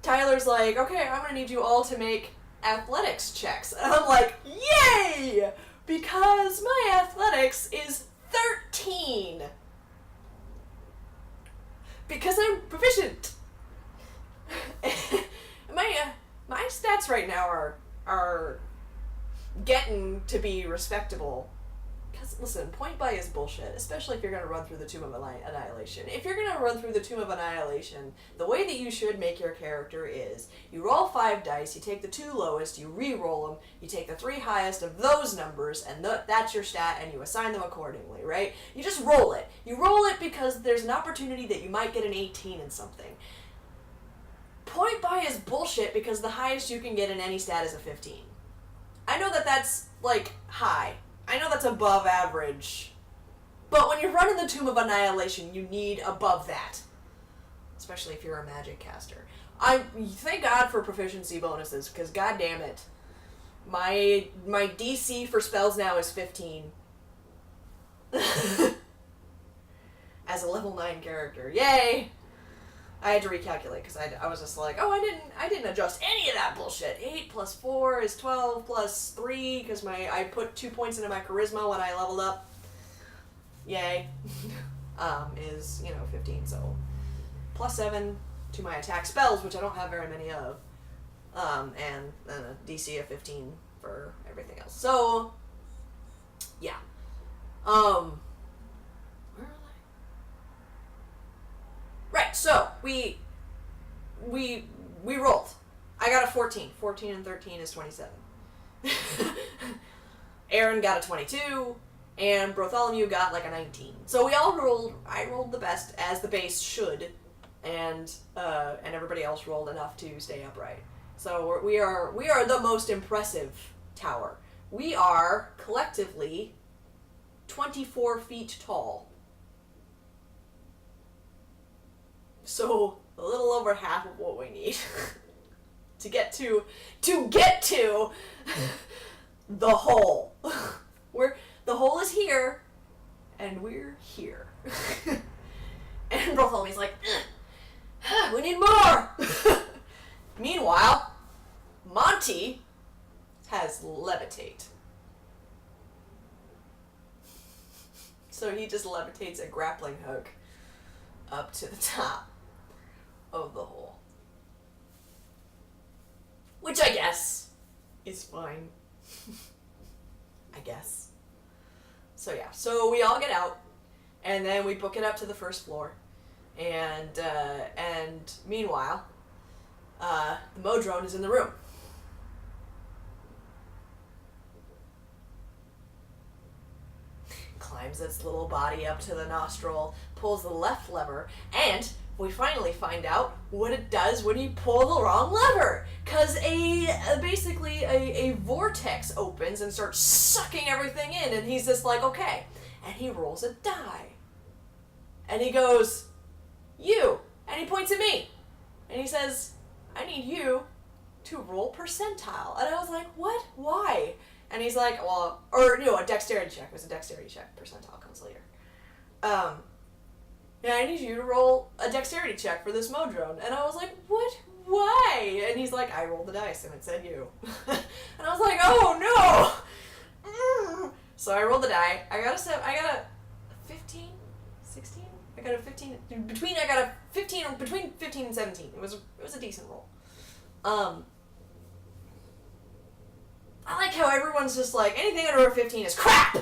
Tyler's like, okay, I'm gonna need you all to make athletics checks. And I'm like, yay! Because my athletics is 13. Because I'm proficient. My stats right now are getting to be respectable. Because, listen, point buy is bullshit, especially if you're going to run through the Tomb of Annihilation. If you're going to run through the Tomb of Annihilation, the way that you should make your character is, you roll 5 dice, you take the 2 lowest, you re-roll them, you take the 3 highest of those numbers, and that's your stat, and you assign them accordingly, right? You just roll it. You roll it because there's an opportunity that you might get an 18 in something. Point buy is bullshit because the highest you can get in any stat is a 15. I know that that's, like, high. I know that's above average. But when you're running the Tomb of Annihilation, you need above that. Especially if you're a magic caster. I thank God for proficiency bonuses, because god damn it. My DC for spells now is 15. As a level 9 character. Yay! I had to recalculate because I was just like, oh, I didn't adjust any of that bullshit. 8 plus 4 is 12 plus 3 because I put 2 points into my charisma when I leveled up. Yay. Is 15. So plus 7 to my attack spells, which I don't have very many of, and then a DC of 15 for everything else. So yeah. Right, so we rolled. I got a 14. 14 and 13 is 27. Aaron got a 22, and Bartholomew got like a 19. So we all rolled. I rolled the best, as the base should, and everybody else rolled enough to stay upright. So we are the most impressive tower. We are collectively 24 feet tall. So a little over half of what we need to get to the hole. The hole is here, and we're here. And Bartholomew's like, we need more. Meanwhile, Monty has levitate. So he just levitates a grappling hook up to the top of the hole. Which I guess is fine. I guess. So yeah, so we all get out, and then we book it up to the first floor, and meanwhile, the Modrone is in the room. Climbs its little body up to the nostril, pulls the left lever, and we finally find out what it does when you pull the wrong lever. Because basically a vortex opens and starts sucking everything in, and he's just like, okay. And he rolls a die. And he goes, you. And he points at me. And he says, I need you to roll percentile. And I was like, what? Why? And he's like, well, a dexterity check. It was a dexterity check. Percentile comes later. Yeah, I need you to roll a dexterity check for this Modrone. And I was like, what? Why? And he's like, I rolled the dice and it said you. And I was like, oh no! So I rolled the die. I got a 15? 16? I got a 15. Between 15 and 17. It was a decent roll. I like how everyone's just like, anything under a 15 is crap!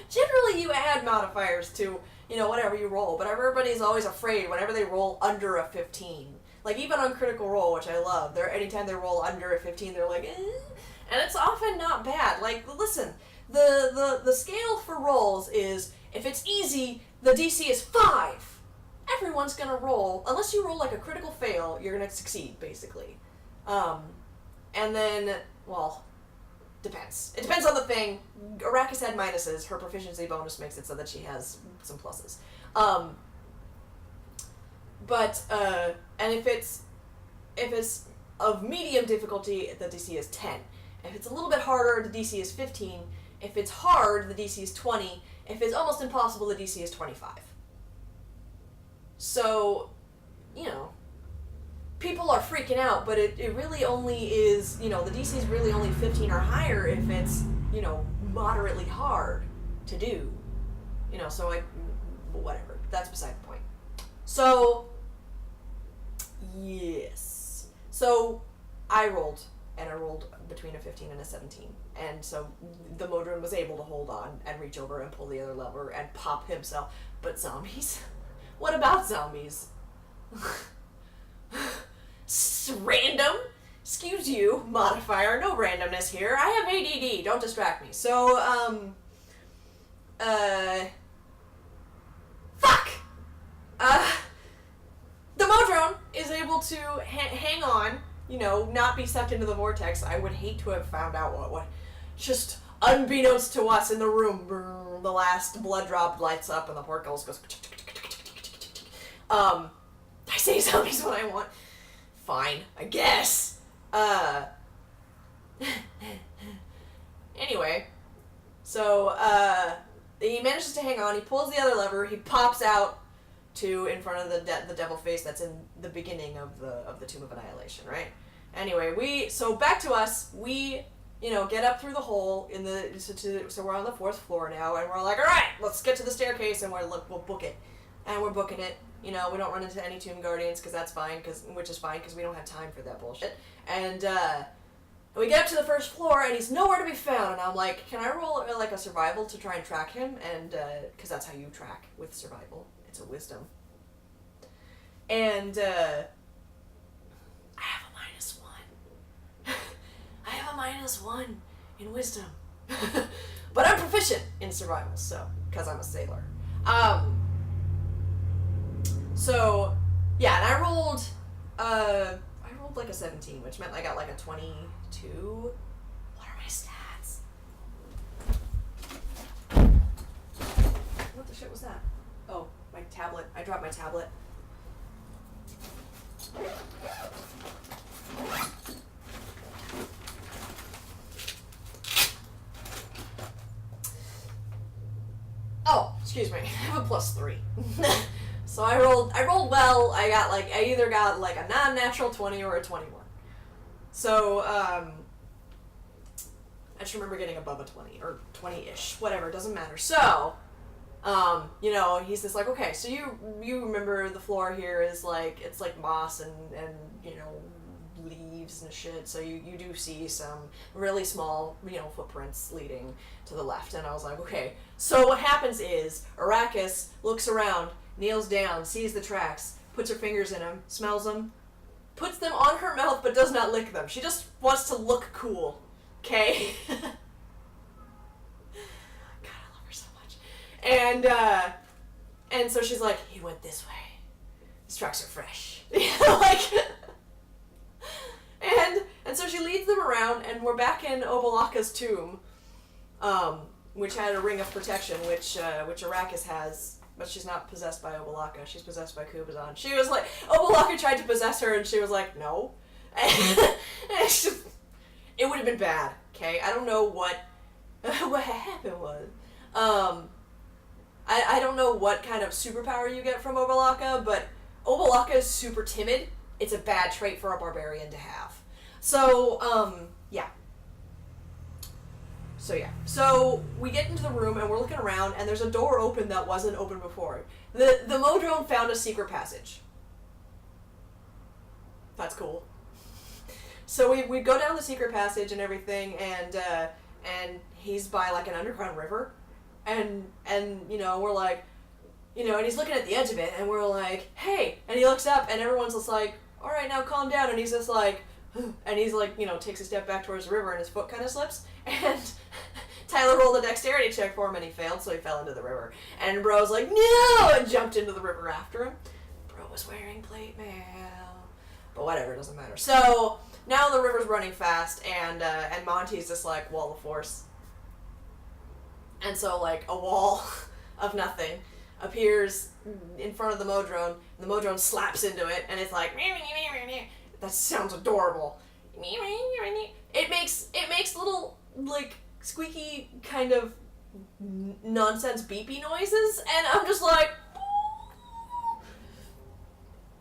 Generally, you add modifiers to, whatever you roll, but everybody's always afraid whenever they roll under a 15. Like, even on Critical Role, which I love, anytime they roll under a 15, they're like, eh. And it's often not bad. Like, listen, the scale for rolls is, if it's easy, the DC is 5. Everyone's gonna roll, unless you roll like a critical fail, you're gonna succeed, basically. And then, well, depends. It depends on the thing. Arrakis had minuses. Her proficiency bonus makes it so that she has some pluses. And if it's of medium difficulty, the DC is 10. If it's a little bit harder, the DC is 15. If it's hard, the DC is 20. If it's almost impossible, the DC is 25. So, people are freaking out, but it really only is, the DC is really only 15 or higher if it's, moderately hard to do. So whatever. That's beside the point. So, yes. So, I rolled, and I rolled between a 15 and a 17. And so the Modron was able to hold on and reach over and pull the other lever and pop himself. But zombies? What about zombies? Random? Excuse you, modifier, no randomness here. I have ADD, don't distract me. So, fuck! The Modron is able to hang on, you know, not be sucked into the vortex. I would hate to have found out what. Just unbeknownst to us in the room, the last blood drop lights up and the portcullis goes. I say zombies when I want. Fine, I guess. Anyway, so he manages to hang on. He pulls the other lever. He pops out to in front of the devil face that's in the beginning of the Tomb of Annihilation, right? Anyway, so back to us. We, you know, get up through the hole in the so we're on the 4th floor now, and we're like, all right, let's get to the staircase, and we'll book it, and we're booking it. You know, we don't run into any Tomb Guardians because that's fine, which is fine because we don't have time for that bullshit. And we get up to the 1st floor, and he's nowhere to be found. And I'm like, can I roll like a survival to try and track him? And because that's how you track with survival. It's a wisdom. And I have a -1. I have a -1 in wisdom, but I'm proficient in survival, so because I'm a sailor. So, yeah, and I rolled like a 17, which meant I got like a 22. What are my stats? What the shit was that? Oh, my tablet. I dropped my tablet. Oh, excuse me. I have a +3. So I rolled well. I either got like a non-natural 20 or a 21. So, I just remember getting above a 20 or 20-ish, whatever, it doesn't matter. So, you know, he's just like, okay, so you remember the floor here is like, it's like moss and you know, leaves and shit. So you do see some really small, you know, footprints leading to the left. And I was like, okay. So what happens is Arrakis looks around, kneels down, sees the tracks, puts her fingers in them, smells them, puts them on her mouth but does not lick them. She just wants to look cool. Okay? God, I love her so much. And so she's like, he went this way. His tracks are fresh. Like, and so she leads them around, and we're back in Obolaka's tomb, which had a ring of protection, which Arrakis has. But she's not possessed by Obolaka. She's possessed by Kubazan. She was like, Obolaka tried to possess her, and she was like, no. And it would have been bad, okay? I don't know what happened was. I don't know what kind of superpower you get from Obolaka, but Obolaka is super timid. It's a bad trait for a barbarian to have. So, yeah. So we get into the room and we're looking around and there's a door open that wasn't open before. The Modron found a secret passage. That's cool. So we go down the secret passage and everything, and he's by like an underground river, and you know, we're like, you know, and he's looking at the edge of it and we're like, hey, and he looks up and everyone's just like, all right, now calm down, and he's just like, and he's like, you know, takes a step back towards the river and his foot kind of slips, and Tyler rolled a dexterity check for him and he failed, so he fell into the river. And Bro's like, no, and jumped into the river after him. Bro was wearing plate mail. But whatever, it doesn't matter. So now the river's running fast, and Monty's just like, wall of force. And so like a wall of nothing appears in front of the Modron, and the Modron slaps into it, and it's like, that sounds adorable. It makes little like squeaky kind of nonsense beepy noises, and I'm just like,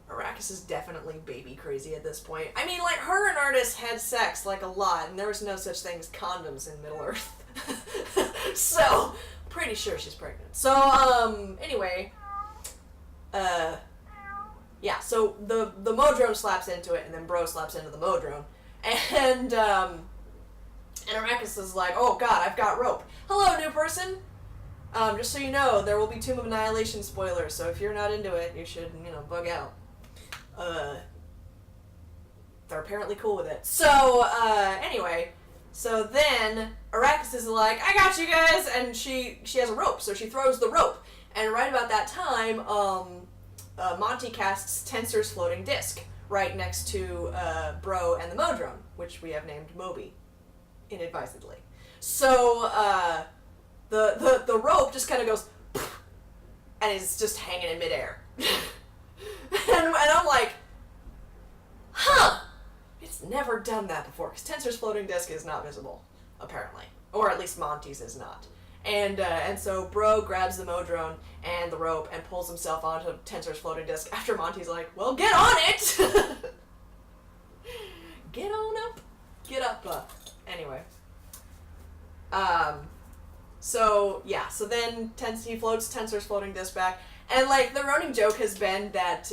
Arrakis is definitely baby crazy at this point. I mean, like, her and Artis had sex like a lot, and there was no such thing as condoms in Middle Earth. So pretty sure she's pregnant. So anyway, yeah, so the Modrone slaps into it, and then Bro slaps into the Modrone. And Arrakis is like, oh god, I've got rope. Hello, new person! Just so you know, there will be Tomb of Annihilation spoilers, so if you're not into it, you should, bug out. They're apparently cool with it. So, anyway, so then Arrakis is like, I got you guys! And she has a rope, so she throws the rope. And right about that time, Monty casts Tenser's floating disc right next to Bro and the Modrone, which we have named Moby, inadvisedly. So, the rope just kind of goes, and is just hanging in midair. and I'm like, huh! It's never done that before, because Tenser's floating disc is not visible, apparently. Or at least Monty's is not. And so Bro grabs the Modrone and the rope and pulls himself onto Tenser's floating disc after Monty's like, well, get on it! Get on up. Get up. Anyway. So then he floats Tenser's floating disc back. And, the running joke has been that,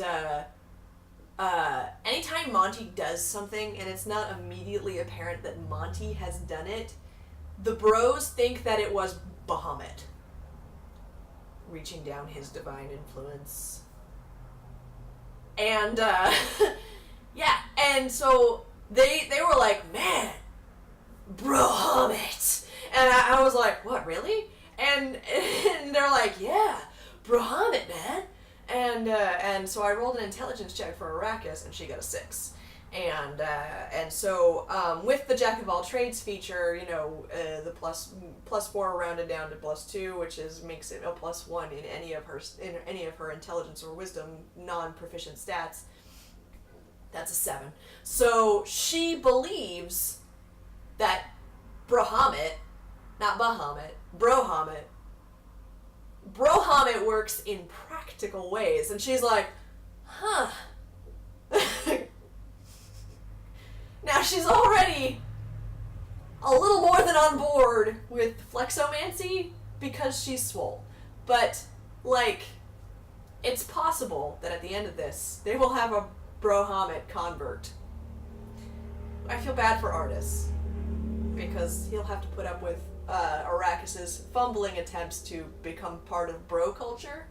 anytime Monty does something and it's not immediately apparent that Monty has done it, the Bros think that it was Bahamut reaching down his divine influence. And, yeah, and so they were like, man, Bahamut! And I was like, what, really? And they're like, yeah, Bahamut, man! And so I rolled an intelligence check for Arrakis, and she got a 6. And so with the Jack of all trades feature, the plus 4 rounded down to +2, which makes it a +1 in any of her intelligence or wisdom non-proficient stats. That's a 7. So she believes that Brohamut works in practical ways, and she's like, huh. Now she's already a little more than on board with Flexomancy because she's swole. But, it's possible that at the end of this, they will have a Brohamut convert. I feel bad for Artis, because he'll have to put up with Arrakis' fumbling attempts to become part of Bro culture.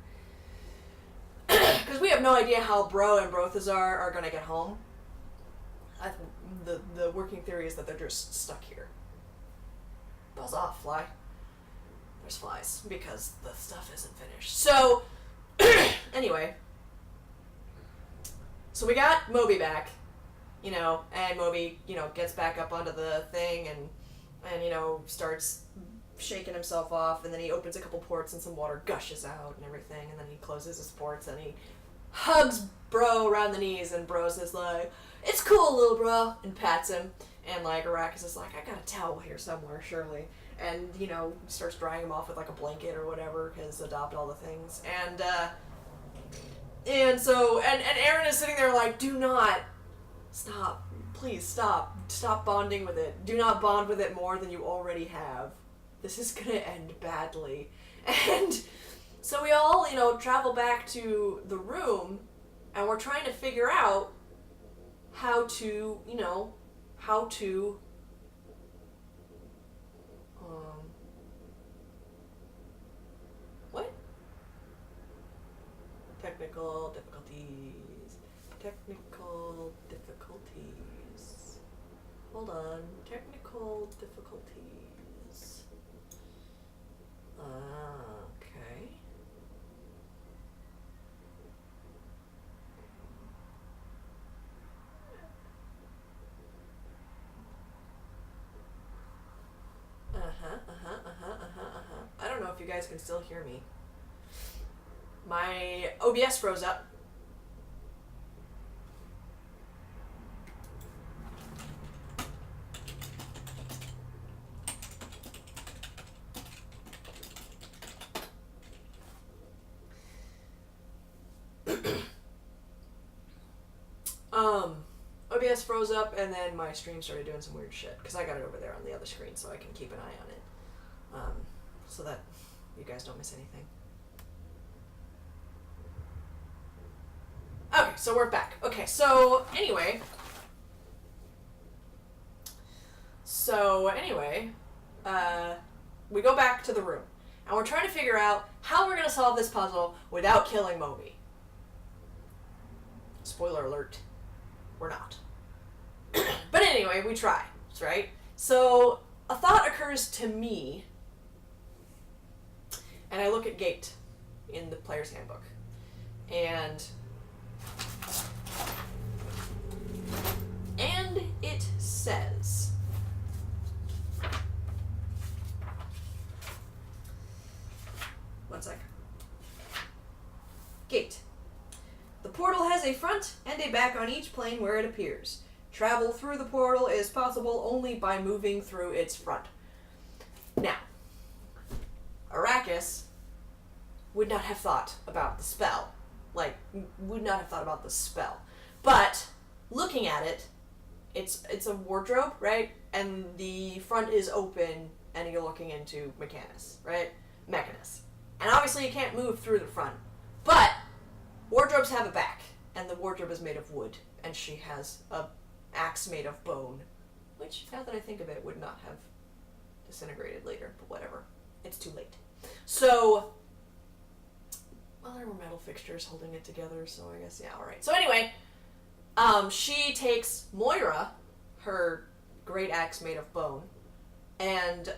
Because we have no idea how Bro and Brothazar are going to get home. The working theory is that they're just stuck here. Buzz off, fly. There's flies, because the stuff isn't finished. So, anyway. So we got Moby back, and Moby, gets back up onto the thing and starts shaking himself off, and then he opens a couple ports and some water gushes out and everything, and then he closes his ports and he hugs Bro around the knees, and Bro's is like, it's cool, little bro, and pats him, and Arrakis is like, I got a towel here somewhere, surely, and starts drying him off with a blanket or whatever, because adopt all the things, and so Aaron is sitting there like, do not stop, please stop bonding with it, do not bond with it more than you already have, this is gonna end badly. And so we all travel back to the room, and we're trying to figure out how to what? Technical difficulties. Hold on. Technical difficulties. Okay. I don't know if you guys can still hear me. My OBS froze up. OBS froze up, and then my stream started doing some weird shit, because I got it over there on the other screen, so I can keep an eye on it, so that you guys don't miss anything. Okay, so we're back. Okay, so anyway. We go back to the room. And we're trying to figure out how we're going to solve this puzzle without killing Moby. Spoiler alert. We're not. But anyway, we try, right? So a thought occurs to me, and I look at Gate in the player's handbook. And it says, one sec. Gate. The portal has a front and a back on each plane where it appears. Travel through the portal is possible only by moving through its front. Now, Arrakis would not have thought about the spell. Would not have thought about the spell. But, looking at it, it's a wardrobe, right? And the front is open, and you're looking into Mechanus, right? Mechanus. And obviously you can't move through the front. But, wardrobes have a back, and the wardrobe is made of wood, and she has a axe made of bone, which, now that I think of it, would not have disintegrated later, but whatever. It's too late. So, well, there were metal fixtures holding it together, so I guess, yeah, alright. So anyway, she takes Moira, her great axe made of bone, and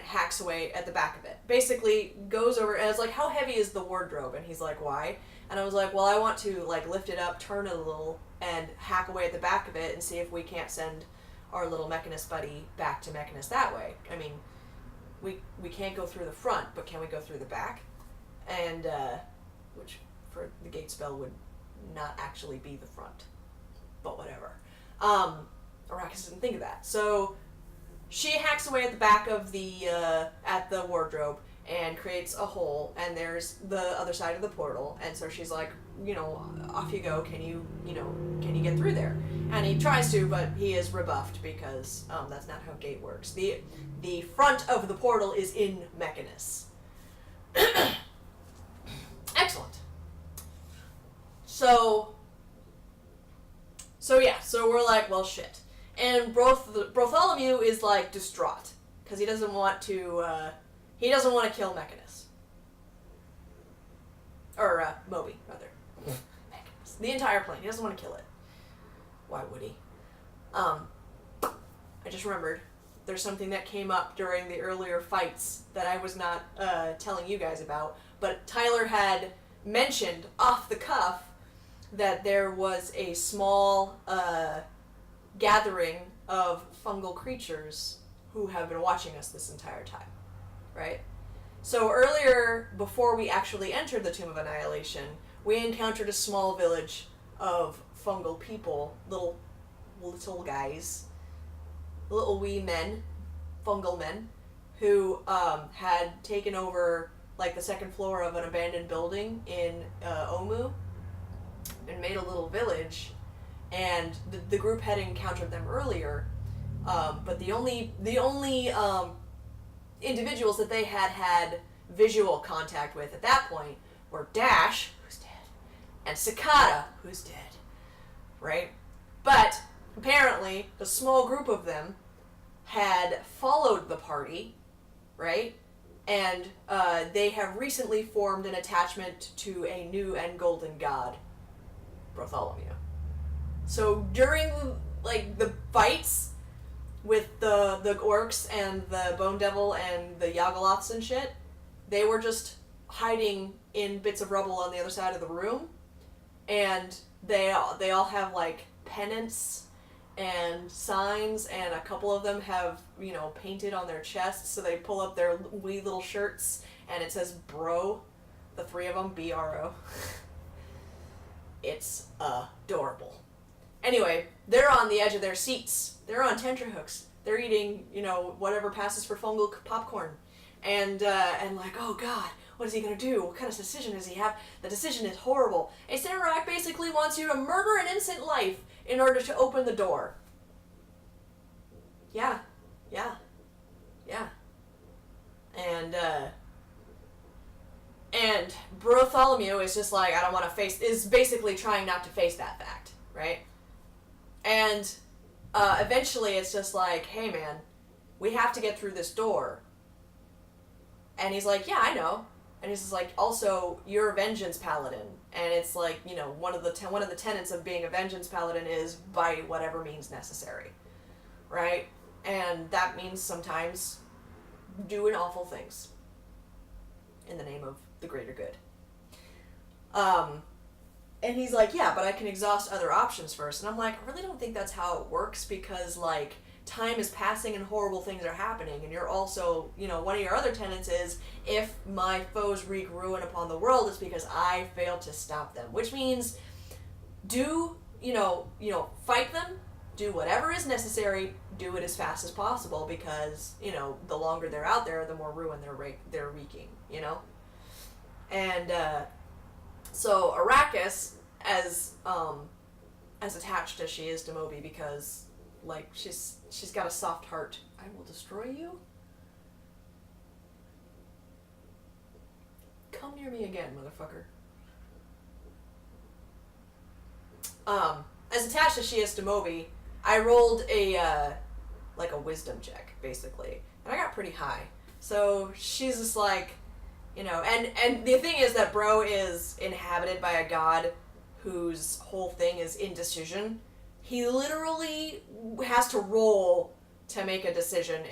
hacks away at the back of it. Basically, goes over, and it's like, how heavy is the wardrobe? And he's like, why? And I was like, well, I want to, lift it up, turn it a little, and hack away at the back of it and see if we can't send our little Mechanist buddy back to Mechanist that way. I mean, we can't go through the front, but can we go through the back? And, which, for the Gate spell, would not actually be the front. But whatever. Arrakis didn't think of that. So, she hacks away at the back of at the wardrobe and creates a hole, and there's the other side of the portal, and so she's like, off you go, can you get through there? And he tries to, but he is rebuffed because that's not how Gate works. The front of the portal is in Mechanus. Excellent. So we're like, well, shit. And Bartholomew is distraught because he doesn't want to kill Mechanus. Or Moby, rather. Mechanus. The entire plane. He doesn't want to kill it. Why would he? I just remembered there's something that came up during the earlier fights that I was not telling you guys about, but Tyler had mentioned off the cuff that there was a small gathering of fungal creatures who have been watching us this entire time, right? So earlier, before we actually entered the Tomb of Annihilation, we encountered a small village of fungal people, little guys, little wee men, fungal men, who had taken over the second floor of an abandoned building in Omu and made a little village. And the group had encountered them earlier, but the only individuals that they had visual contact with at that point were Dash, who's dead, and Cicada, who's dead, right? But apparently, a small group of them had followed the party, right? And they have recently formed an attachment to a new and golden god, Bartholomew. So during the fights with the orcs and the Bone Devil and the Yagaloths and shit, they were just hiding in bits of rubble on the other side of the room, and they all have pennants and signs, and a couple of them have painted on their chests, so they pull up their wee little shirts and it says bro, the three of them, B-R-O. It's adorable. Anyway, they're on the edge of their seats. They're on tenterhooks. They're eating, whatever passes for fungal popcorn. And oh God, what is he gonna do? What kind of decision does he have? The decision is horrible. A Samurai basically wants you to murder an innocent life in order to open the door. Yeah. And Bartholomew is just like, I don't want to face, is basically trying not to face that fact, right? And eventually it's just like, hey man, we have to get through this door. And he's like, yeah, I know. And he's just like, also, you're a vengeance paladin. And it's like, you know, one of the tenets of being a vengeance paladin is by whatever means necessary, right? And that means sometimes doing awful things in the name of the greater good. And he's like, yeah, but I can exhaust other options first. And I'm like, I really don't think that's how it works, because, like, time is passing and horrible things are happening. And you're also, you know, one of your other tenets is, if my foes wreak ruin upon the world, it's because I failed to stop them. Which means, fight them, do whatever is necessary, do it as fast as possible, because, you know, the longer they're out there, the more ruin they're wreaking, you know? And, so Arrakis, as attached as she is to Moby, because, like, she's got a soft heart. I will destroy you. Come near me again, motherfucker. As attached as she is to Moby, I rolled a wisdom check, basically. And I got pretty high. So she's just like, you know, and the thing is that Bro is inhabited by a god whose whole thing is indecision. He literally has to roll to make a decision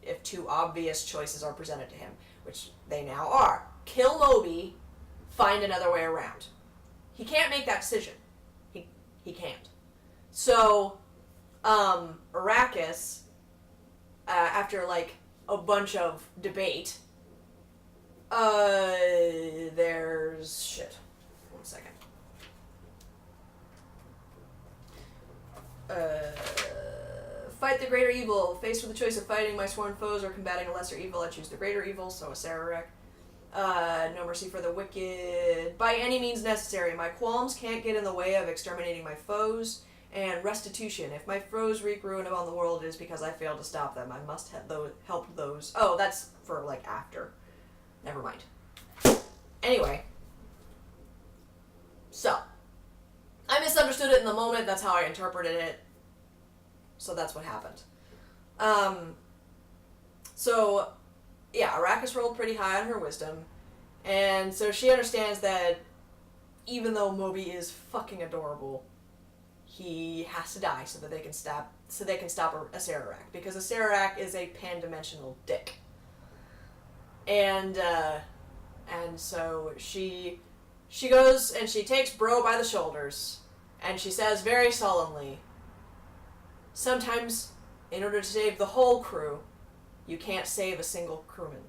if two obvious choices are presented to him, which they now are. Kill Moby, find another way around. He can't make that decision. He can't. So, Arrakis, after, like, a bunch of debate, there's shit. 1 second. Fight the greater evil. Faced with the choice of fighting my sworn foes or combating a lesser evil, I choose the greater evil, so a Sararek. No mercy for the wicked. By any means necessary. My qualms can't get in the way of exterminating my foes. And restitution. If my foes wreak ruin upon the world, it is because I failed to stop them. I must help those. Oh, that's for, like, after. Never mind. Anyway. So. I misunderstood it in the moment. That's how I interpreted it. So that's what happened. So, yeah, Arrakis rolled pretty high on her wisdom. And so she understands that even though Moby is fucking adorable, he has to die so that they can stop a Sararek. Because a Sararek is a pan-dimensional dick. And so she goes and she takes Bro by the shoulders, and she says very solemnly, sometimes, in order to save the whole crew, you can't save a single crewman,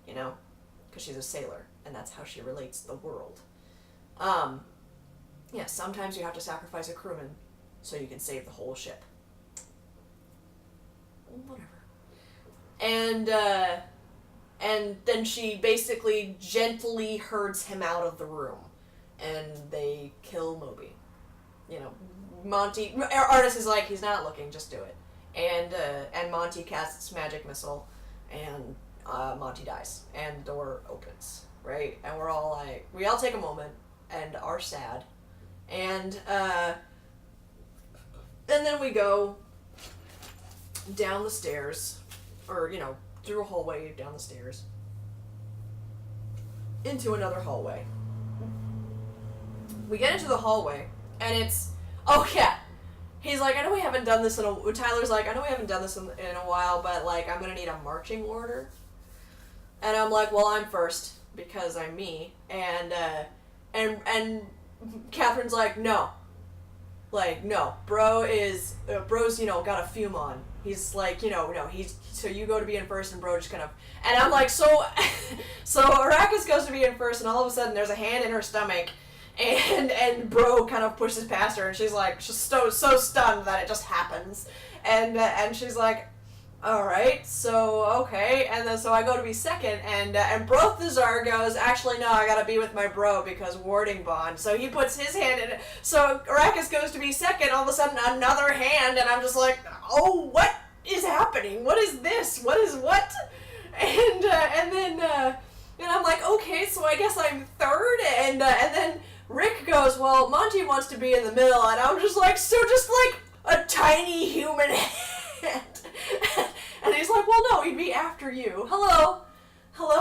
you know? Because she's a sailor, and that's how she relates to the world. Yeah, sometimes you have to sacrifice a crewman so you can save the whole ship. Whatever. And then she basically gently herds him out of the room, and they kill Moby. You know, Monty, Artis is like, he's not looking, just do it. And Monty casts magic missile, and Monty dies, and the door opens, right? And we're all like, we all take a moment and are sad, and then we go down the stairs, or, you know, through a hallway, down the stairs, into another hallway. We get into the hallway, and it's, oh yeah, he's like, I know we haven't done this Tyler's like, I know we haven't done this in a while, but, like, I'm gonna need a marching order. And I'm like, well, I'm first, because I'm me. And Catherine's like, no. Like, no. Bro's, you know, got a fume on. He's like, you know, no, so you go to be in first, and Bro just kind of, and I'm like, so Arrakis goes to be in first, and all of a sudden there's a hand in her stomach, and Bro kind of pushes past her, and she's like, she's so stunned that it just happens, and she's like, all right, so okay, and then so I go to be second, and Brothazar goes, actually no, I gotta be with my bro because warding bond, so he puts his hand in it, so Arrakis goes to be second, all of a sudden another hand, and I'm just like, oh, what is happening? What is this? What is what? And then And I'm like, okay, so I guess I'm third, and then Rick goes, well, Monty wants to be in the middle, and I'm just like, so just like a tiny human hand. And he's like, well, no, he'd be after you. Hello,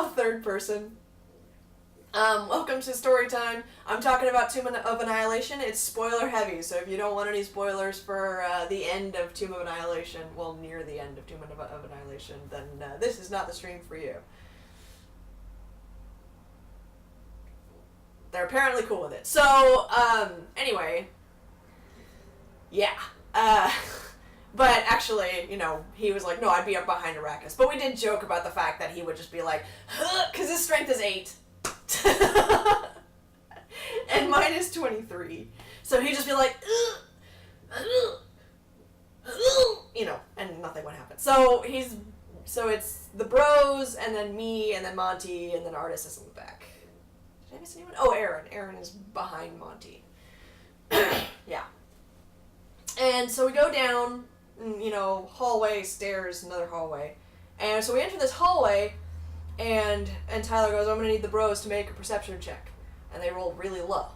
third person. Welcome to story time. I'm talking about Tomb of Annihilation. It's spoiler heavy, so if you don't want any spoilers for the end of Tomb of Annihilation, well, near the end of Tomb of Annihilation, then this is not the stream for you. They're apparently cool with it. So, anyway, yeah. But actually, you know, he was like, no, I'd be up behind Arrakis. But we did joke about the fact that he would just be like, because his strength is 8. And mine is 23. So he'd just be like, you know, and nothing would happen. So it's the bros, and then me, and then Monty, and then Artis is in the back. Did I miss anyone? Oh, Aaron. Aaron is behind Monty. Yeah. And so we go down, you know, hallway, stairs, another hallway. And so we enter this hallway, and Tyler goes, I'm going to need the bros to make a perception check. And they rolled really low.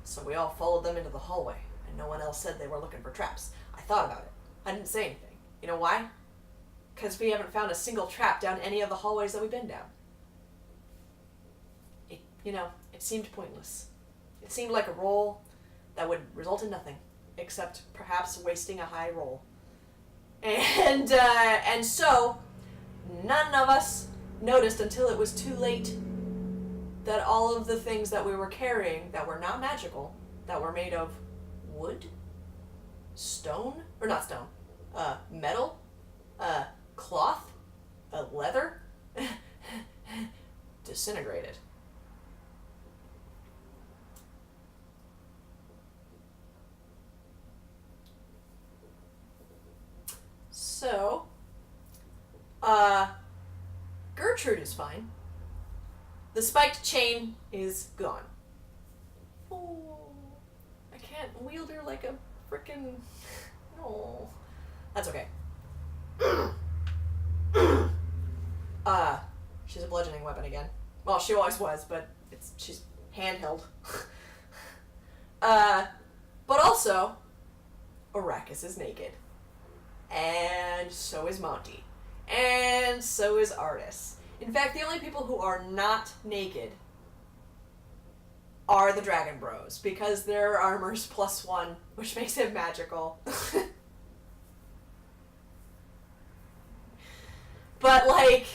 So we all followed them into the hallway, and no one else said they were looking for traps. I thought about it. I didn't say anything. You know why? Because we haven't found a single trap down any of the hallways that we've been down. It seemed pointless. It seemed like a roll that would result in nothing, except perhaps wasting a high roll. And so, none of us noticed until it was too late that all of the things that we were carrying that were not magical, that were made of wood, stone, or not stone, metal, cloth, leather, disintegrated. So, Gertrude is fine. The spiked chain is gone. Oh, I can't wield her like a frickin'... No. That's okay. She's a bludgeoning weapon again. Well, she always was, but she's handheld. But also, Arrakis is naked. And so is Monty. And so is Artis. In fact, the only people who are not naked are the Dragon Bros, because their armor's +1, which makes it magical. But, like,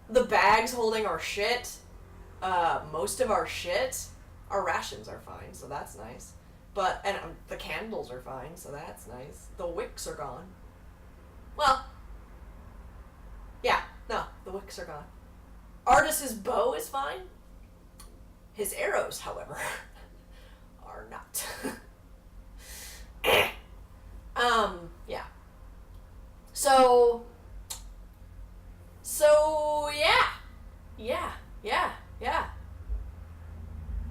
the bags holding our shit, most of our shit, our rations are fine, so that's nice. But, and the candles are fine, so that's nice. The wicks are gone. Well, yeah, no, the wicks are gone. Artis's bow is fine. His arrows, however, are not. Yeah. So,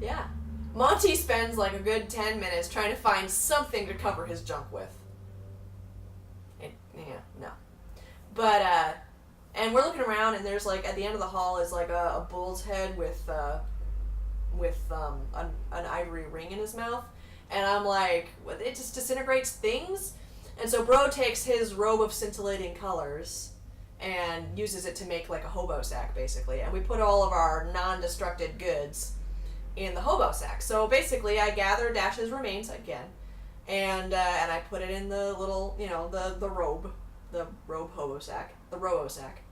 yeah. Monty spends like a good 10 minutes trying to find something to cover his junk with. No. But, and we're looking around, and there's like, at the end of the hall is like a bull's head with an ivory ring in his mouth. And I'm like, it just disintegrates things? And so Bro takes his robe of scintillating colors and uses it to make like a hobo sack, basically. And we put all of our non-destructed goods in the hobo sack. So basically I gather Dash's remains again, and I put it in the little, the robe hobo sack, the robo sack.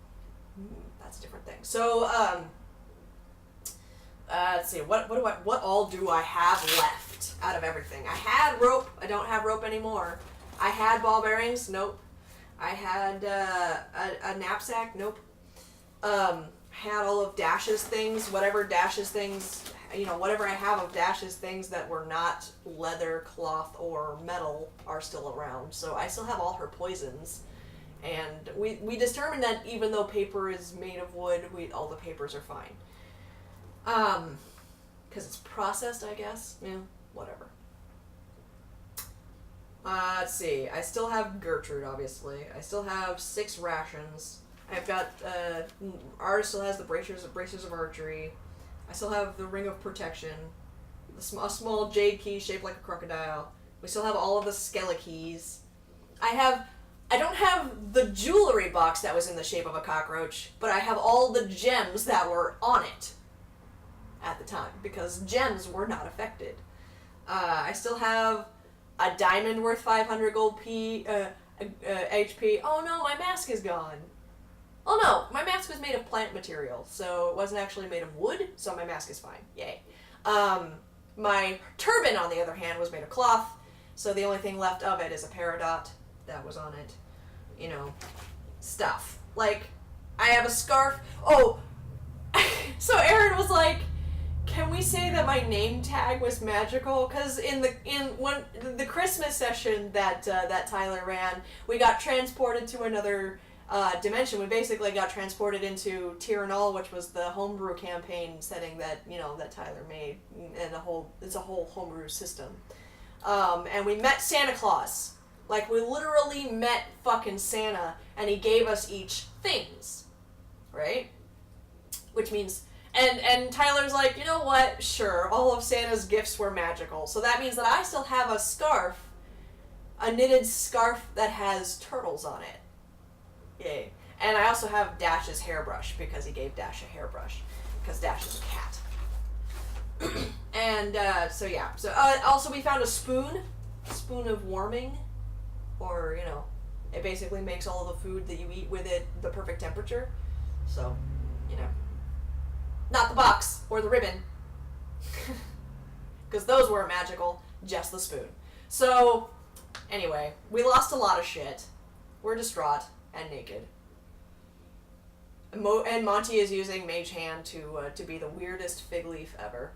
That's a different thing. So, let's see, what all do I have left out of everything? I had rope. I don't have rope anymore. I had ball bearings. Nope. I had a knapsack. Nope. Had all of Dash's things. Whatever Dash's things, whatever I have of Dash's things that were not leather, cloth, or metal are still around. So I still have all her poisons. And we determined that even though paper is made of wood, all the papers are fine. Because it's processed, I guess. Yeah, whatever. Let's see. I still have Gertrude, obviously. I still have 6 rations. I've got Artist still has the bracers of archery. I still have the ring of protection, a small jade key shaped like a crocodile. We still have all of the skele keys. I don't have the jewelry box that was in the shape of a cockroach, but I have all the gems that were on it at the time, because gems were not affected. I still have a diamond worth 500 gold HP. Oh no, my mask is gone. Oh no, my mask was made of plant material, so it wasn't actually made of wood, so my mask is fine. Yay. My turban, on the other hand, was made of cloth, so the only thing left of it is a peridot that was on it. You know, stuff. Like, I have a scarf. Oh, so Aaron was like, can we say that my name tag was magical? Because in the Christmas session that Tyler ran, we got transported to another dimension. We basically got transported into Tyrannol, which was the homebrew campaign setting that that Tyler made, and it's a whole homebrew system. And we met Santa Claus. Like, we literally met fucking Santa, and he gave us each things, right? Which means, and Tyler's like, you know what? Sure, all of Santa's gifts were magical, so that means that I still have a scarf, a knitted scarf that has turtles on it. Yay. And I also have Dash's hairbrush, because he gave Dash a hairbrush, because Dash is a cat. And, so yeah. So, also we found a spoon of warming, or, it basically makes all of the food that you eat with it the perfect temperature. So, not the box or the ribbon, because those weren't magical, just the spoon. So, anyway, we lost a lot of shit. We're distraught and naked. And Monty is using Mage Hand to be the weirdest fig leaf ever.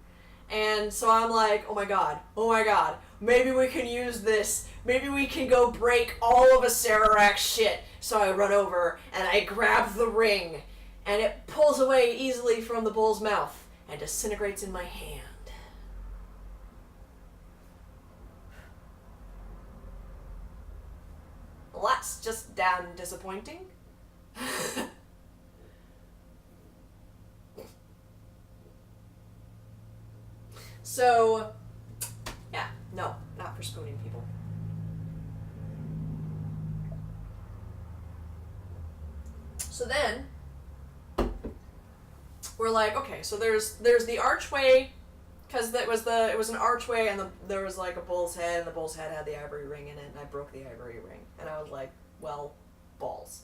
And so I'm like, oh my god, maybe we can use this. Maybe we can go break all of Acererak's shit. So I run over and I grab the ring, and it pulls away easily from the bull's mouth and disintegrates in my hand. Well, that's just damn disappointing. So, yeah, no, not for spooning people. So then, we're like, okay, so there's the archway, because it was an archway, and there was like a bull's head, and the bull's head had the ivory ring in it, and I broke the ivory ring, and I was like, well, balls.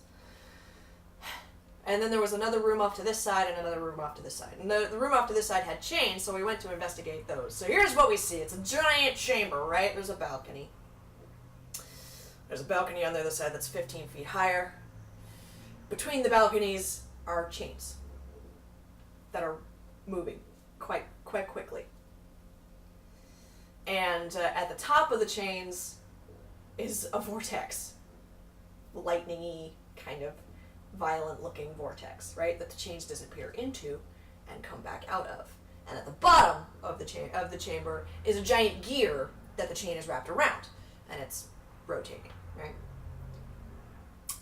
And then there was another room off to this side and another room off to this side. And the room off to this side had chains, so we went to investigate those. So here's what we see. It's a giant chamber, right? There's a balcony. There's a balcony on the other side that's 15 feet higher. Between the balconies are chains that are moving quite quickly. And at the top of the chains is a vortex. Lightning-y, kind of violent-looking vortex, right? That the chains disappear into and come back out of. And at the bottom of the chamber is a giant gear that the chain is wrapped around, and it's rotating, right?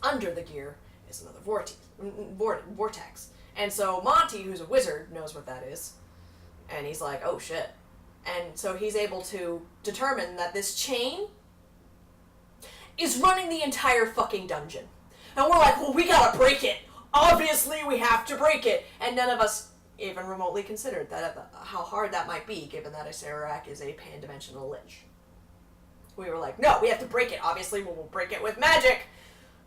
Under the gear is another vortex. And so Monty, who's a wizard, knows what that is, and he's like, oh shit. And so he's able to determine that this chain is running the entire fucking dungeon. And we're like, well, we gotta break it. Obviously, we have to break it. And none of us even remotely considered that how hard that might be, given that Acererak is a pan-dimensional lich. We were like, no, we have to break it. Obviously, we'll break it with magic.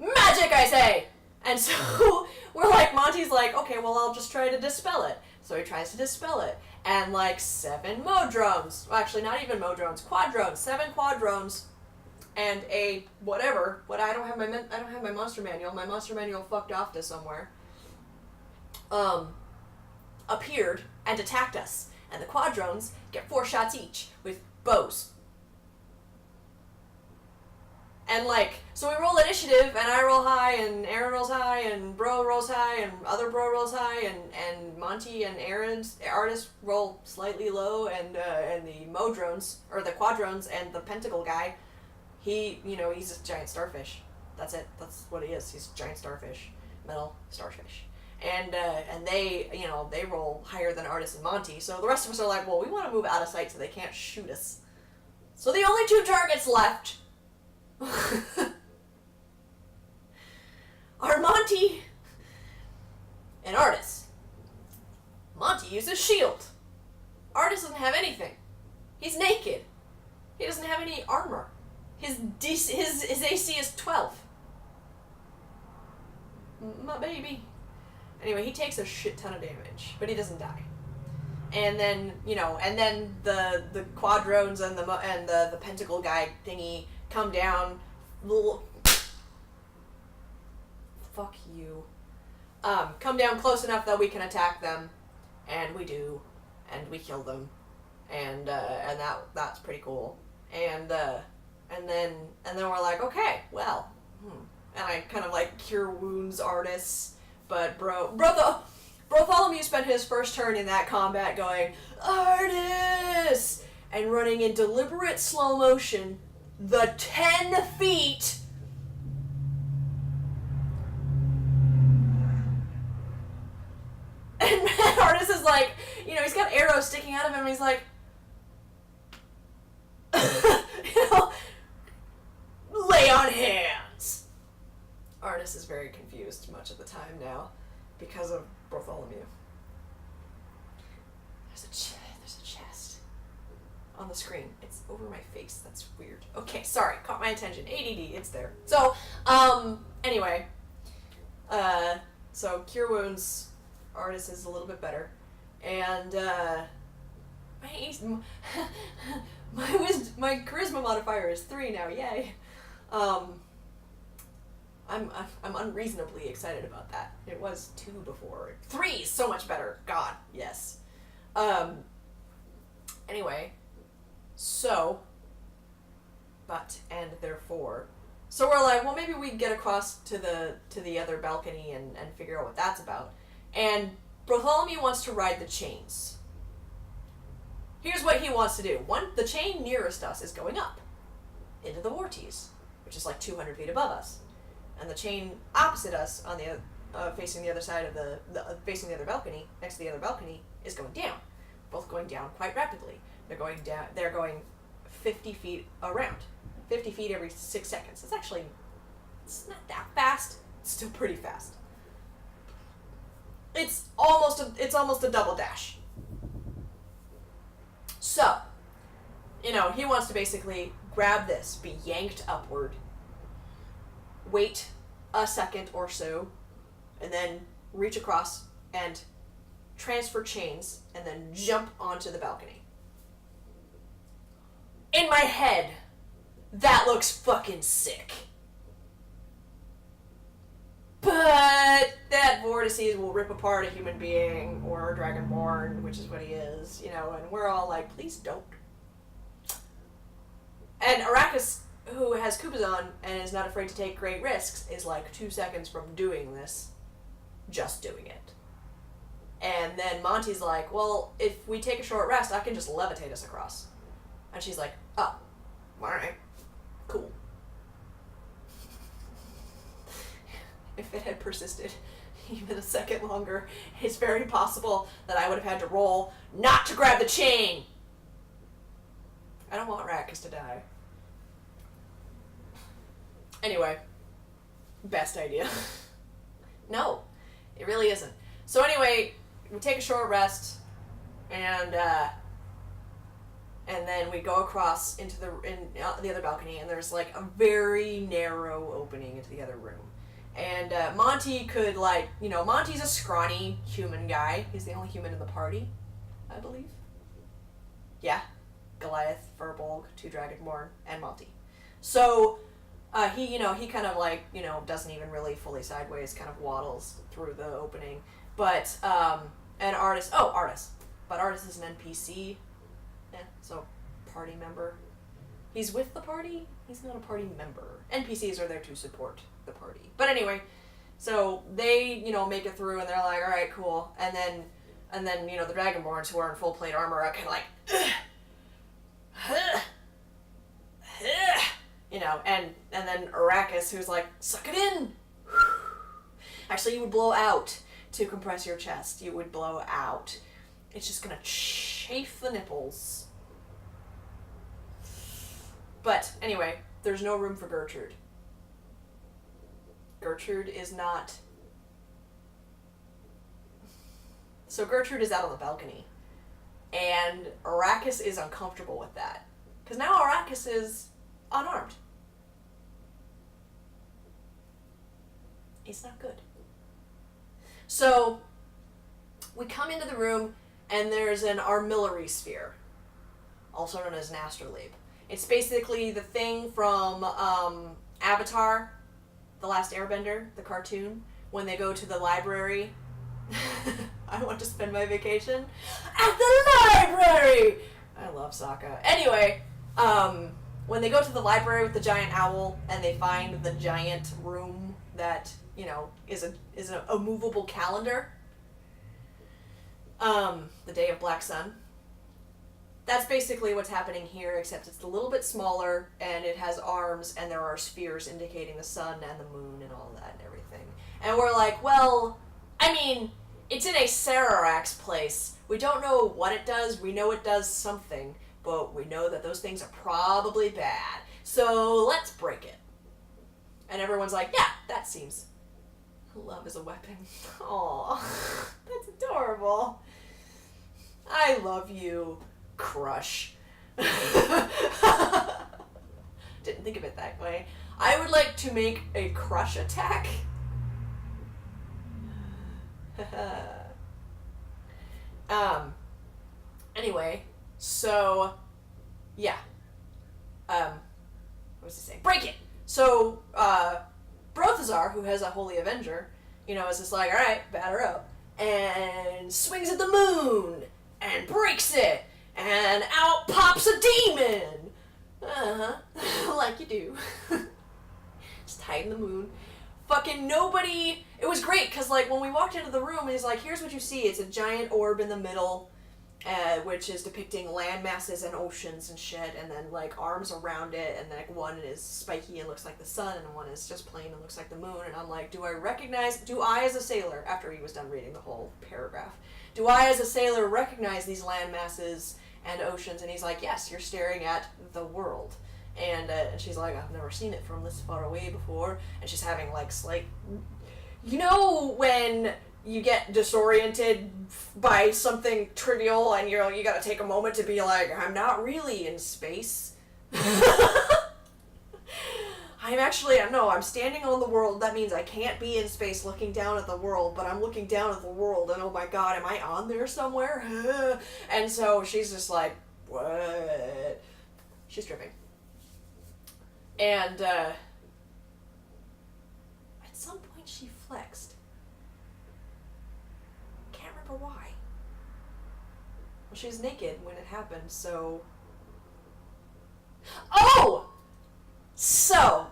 Magic, I say! And so we're like, Monty's like, okay, well, I'll just try to dispel it. So he tries to dispel it. And like 7 modrones, well, actually not even modrones, quadrones, 7 quadrones, and a whatever. But I don't have my monster manual. My monster manual fucked off to somewhere. Appeared and attacked us, and the quadrones get 4 shots each with bows. And so we roll initiative, and I roll high, and Aaron rolls high, and Bro rolls high, and other Bro rolls high, and Monty and Aaron's artist roll slightly low, and the modrones, or the quadrones, and the pentacle guy, he's a giant starfish. That's it. That's what he is. He's a giant starfish. metal starfish. And they, you know, they roll higher than Artis and Monty, so the rest of us are like, well, we want to move out of sight so they can't shoot us. So the only two targets left are Monty and Artis. Monty uses shield. Artis doesn't have anything. He's naked. He doesn't have any armor. His AC is 12. My baby. Anyway, he takes a shit ton of damage, but he doesn't die. And then, you know, and then the quadrones and the pentacle guy thingy come down. Fuck you. Come down close enough that we can attack them, and we do, and we kill them, and that's pretty cool. And then we're like, okay, well, and I kind of like cure wounds Artis, but Bartholomew spent his first turn in that combat going, Artis! And running in deliberate slow motion the 10 feet. And Artis is like, you know, he's got arrows sticking out of him, and he's like, you know, lay on hands. Artis is very confused much of the time now because of Bartholomew. There's a chest on the screen. It's over my face. That's weird. Okay, sorry. Caught my attention. ADD. It's there. So, anyway. So cure wounds. Artis is a little bit better. And, my charisma modifier is 3 now. Yay. I'm unreasonably excited about that. It was 2 before. 3 is so much better. God, yes. Anyway, so, but and therefore, so we're like, well, maybe we get across to the other balcony and figure out what that's about. And Bartholomew wants to ride the chains. Here's what he wants to do. The chain nearest us is going up into the Vortice, which is like 200 feet above us. And the chain opposite us, on the facing the other side of facing the other balcony, next to the other balcony, is going down. Both going down quite rapidly. They're going down. They're going 50 feet around, 50 feet every 6 seconds. It's not that fast. It's still pretty fast. It's almost a double dash. So, you know, he wants to basically grab this, be yanked upward, wait a second or so, and then reach across and transfer chains, and then jump onto the balcony. In my head, that looks fucking sick. But that vortices will rip apart a human being or a dragonborn, which is what he is, you know, and we're all like, please don't. And Arrakis, who has Kupazon and is not afraid to take great risks, is like 2 seconds from doing this, just doing it. And then Monty's like, well, if we take a short rest, I can just levitate us across. And she's like, oh, alright, cool. If it had persisted even a second longer, it's very possible that I would have had to roll not to grab the chain. I don't want Arrakis to die. Anyway, best idea. No, it really isn't. So anyway, we take a short rest, and then we go across into the other balcony, and there's like a very narrow opening into the other room. And Monty could, like, you know, Monty's a scrawny human guy. He's the only human in the party, I believe. Yeah. Goliath, Furbolg, 2 Dragonborn, and Monty. So, he kind of, like, you know, doesn't even really fully sideways, kind of waddles through the opening. But, and Artis. But Artis is an NPC. Yeah, so, party member. He's with the party. He's not a party member. NPCs are there to support the party. But anyway, so they, you know, make it through, and they're like, all right, cool. And then, you know, the Dragonborns who are in full plate armor are kind of like, you know, and then Arrakis, who's like, suck it in. Actually, you would blow out to compress your chest. You would blow out. It's just gonna chafe the nipples. But anyway, there's no room for Gertrude. Gertrude is not... So Gertrude is out on the balcony. And Arrakis is uncomfortable with that. Because now Arrakis is unarmed. It's not good. So, we come into the room, and there's an armillary sphere, also known as an astrolabe. It's basically the thing from Avatar, The Last Airbender, the cartoon, when they go to the library. I want to spend my vacation at the library! I love Sokka. Anyway, when they go to the library with the giant owl, and they find the giant room that, you know, is a movable calendar, the Day of Black Sun. That's basically what's happening here, except it's a little bit smaller, and it has arms, and there are spheres indicating the sun and the moon and all that and everything. And we're like, well, I mean, it's in a Sararak's place. We don't know what it does. We know it does something, but we know that those things are probably bad. So let's break it. And everyone's like, yeah, that seems... Love is a weapon. Aw, that's adorable. I love you, crush. Didn't think of it that way. I would like to make a crush attack. Anyway, so, yeah. What was he saying? Break it! So, Brothazar, who has a Holy Avenger, you know, is just like, alright, batter up, and swings at the moon, and breaks it, and out pops a demon! Like you do. Just hiding the moon. Fucking nobody... It was great, because, like, when we walked into the room, he's like, here's what you see. It's a giant orb in the middle, which is depicting land masses and oceans and shit, and then, like, arms around it, and, like, one is spiky and looks like the sun, and one is just plain and looks like the moon, and I'm like, do I as a sailor, after he was done reading the whole paragraph, do I as a sailor recognize these land masses and oceans? And he's like, yes, you're staring at the world. And she's like, I've never seen it from this far away before. And she's having, like, slight... You know when you get disoriented by something trivial and you gotta take a moment to be like, I'm not really in space. I'm standing on the world. That means I can't be in space looking down at the world, but I'm looking down at the world, and oh my god, am I on there somewhere? And so she's just like, what? She's tripping. And, at some point she flexed. Can't remember why. Well, she was naked when it happened, so... Oh! So,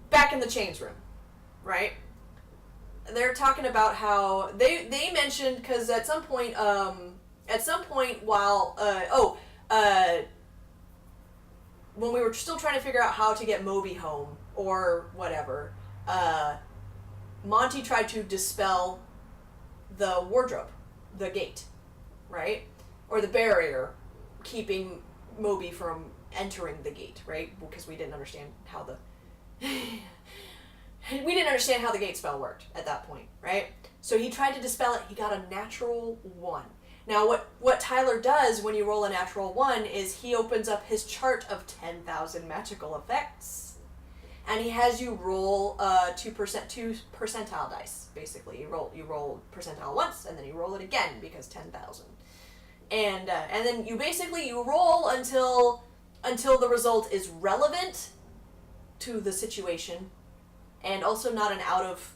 back in the Chains room, right? They're talking about how... They mentioned, because at some point while... when we were still trying to figure out how to get Moby home, or whatever, Monty tried to dispel the wardrobe, the gate, right? Or the barrier keeping Moby from entering the gate, right? Because we didn't understand how the... we didn't understand how the gate spell worked at that point, right? So he tried to dispel it. He got a natural 1. Now, what Tyler does when you roll a natural 1 is he opens up his chart of 10,000 magical effects, and he has you roll 2 percentile dice, basically. You roll percentile once, and then you roll it again, because 10,000. And then you roll until the result is relevant to the situation, and also not an out of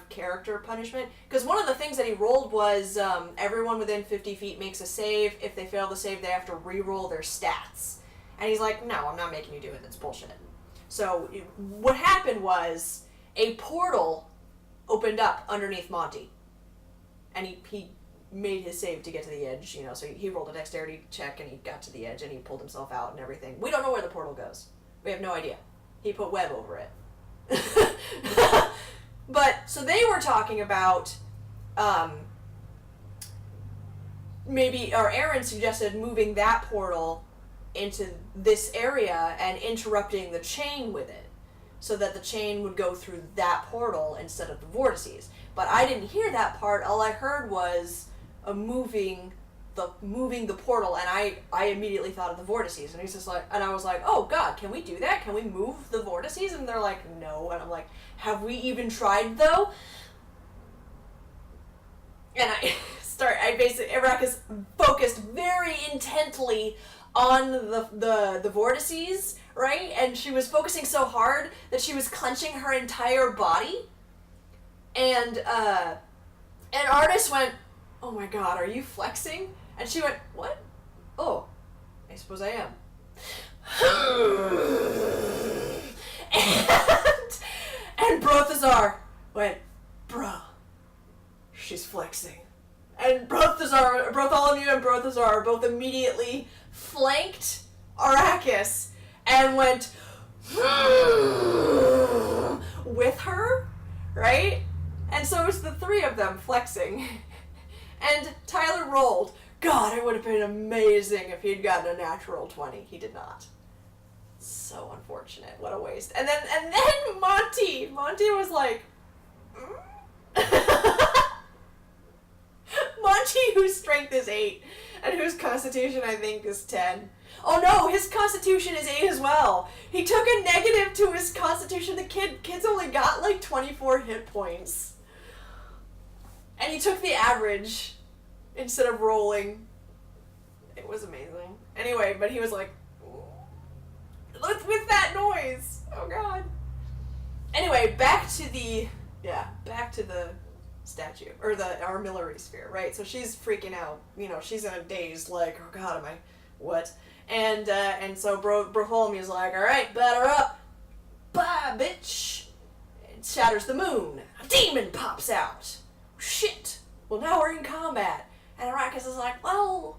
character punishment, because one of the things that he rolled was everyone within 50 feet makes a save. If they fail the save, they have to re-roll their stats. And he's like, no, I'm not making you do it. That's bullshit. So what happened was a portal opened up underneath Monty, and he made his save to get to the edge, you know, so he rolled a dexterity check and he got to the edge and he pulled himself out and everything. We don't know where the portal goes. We have no idea. He put web over it. But, so So they were talking about, maybe, or Aaron suggested moving that portal into this area and interrupting the chain with it, so that the chain would go through that portal instead of the vortices. But I didn't hear that part. All I heard was moving the portal, and I immediately thought of the vortices. And he's just like, and I was like, oh God, can we do that? Can we move the vortices? And they're like, no. And I'm like, have we even tried though? And Arrakis focused very intently on the vortices, right? And she was focusing so hard that she was clenching her entire body. And Artis went, oh my God, are you flexing? And she went, what? Oh, I suppose I am. and Brothazar went, bruh, she's flexing. And Bartholomew and Brothazar both immediately flanked Arrakis and went with her, right? And so it was the three of them flexing. And Tyler rolled. God, it would have been amazing if he'd gotten a natural 20. He did not. So unfortunate. What a waste. And then Monty was like, Monty, whose strength is 8, and whose constitution I think is 10. Oh no, his constitution is 8 as well. He took a negative to his constitution. The kid's only got like 24 hit points. And he took the average instead of rolling. It was amazing. Anyway, but he was like, with that noise. Oh God. Anyway, back to the statue, or the armillary sphere, right? So she's freaking out. You know, she's in a daze, like, oh God, am I, what? And so Bartholomew's like, all right, batter up. Bye, bitch. It shatters the moon. A demon pops out. Shit. Well, now we're in combat. And Arrakis is like, well,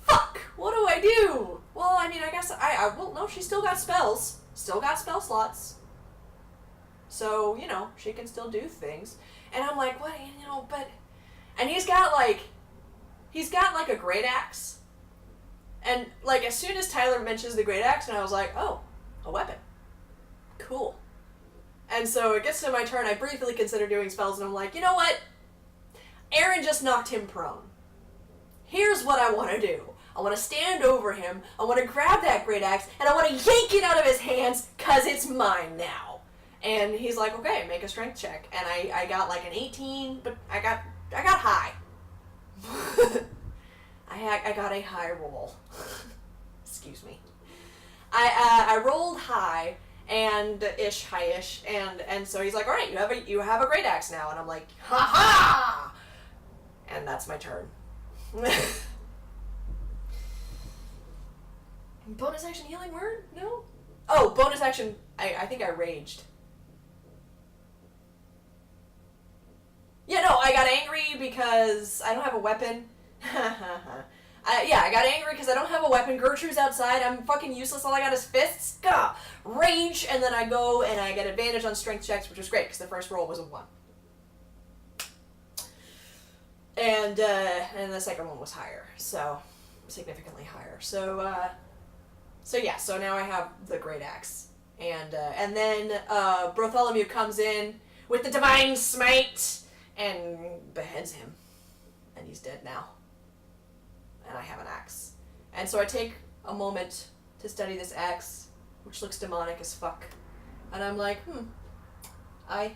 fuck, what do I do? Well, I mean, I guess well, no, she's still got spells. Still got spell slots. So, you know, she can still do things. And I'm like, what, you know, but... And he's got, like, a great axe. And, like, as soon as Tyler mentions the great axe, and I was like, oh, a weapon. Cool. And so it gets to my turn, I briefly consider doing spells, and I'm like, you know what? Aaron just knocked him prone. Here's what I want to do. I want to stand over him, I want to grab that great axe, and I want to yank it out of his hands, because it's mine now. And he's like, okay, make a strength check. And I got like an 18, but I got high. I got a high roll. Excuse me. I rolled high, and high-ish, and so he's like, all right, you have a great axe now. And I'm like, ha-ha! And that's my turn. Bonus action healing word? No? Oh, bonus action, I think I raged. Yeah, no, I got angry because I don't have a weapon. I got angry because I don't have a weapon. Gertrude's outside. I'm fucking useless. All I got is fists. Gah! Rage, and then I go and I get advantage on strength checks, which was great because the first roll was a 1. And the second one was higher, so significantly higher. So now I have the great axe, and then Bartholomew comes in with the divine smite and beheads him, and he's dead now. And I have an axe, and so I take a moment to study this axe, which looks demonic as fuck, and I'm like, aye,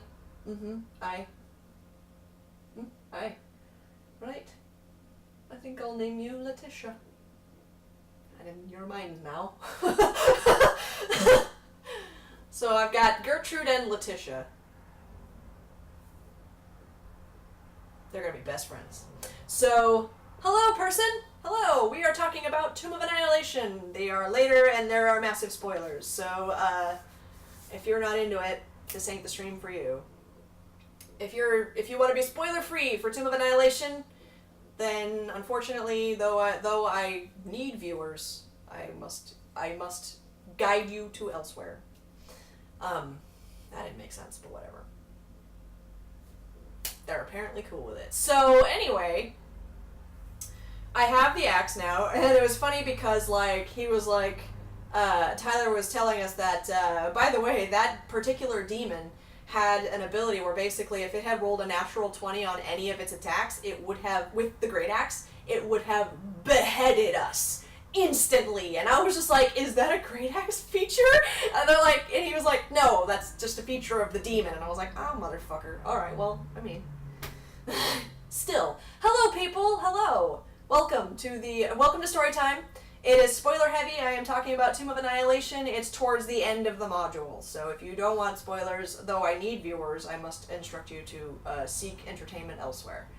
right. I think I'll name you Letitia. And in your mind now. So I've got Gertrude and Letitia. They're gonna be best friends. So, hello person! Hello! We are talking about Tomb of Annihilation. They are later and there are massive spoilers. So, if you're not into it, this ain't the stream for you. If you want to be spoiler free for Tomb of Annihilation, then unfortunately, though I need viewers, I must guide you to elsewhere. That didn't make sense, but whatever. they're apparently cool with it. So anyway, I have the axe now, and it was funny because, like, he was like, Tyler was telling us that, by the way, that particular demon had an ability where basically if it had rolled a natural 20 on any of its attacks, it would have, with the great axe, it would have beheaded us instantly. And I was just like, is that a great axe feature? And they're like, and he was like, no, that's just a feature of the demon. And I was like, oh, motherfucker. Alright, well, I mean, still. Hello, people. Hello. Welcome to Storytime. It is spoiler heavy. I am talking about Tomb of Annihilation. It's towards the end of the module. So if you don't want spoilers, though I need viewers, I must instruct you to seek entertainment elsewhere.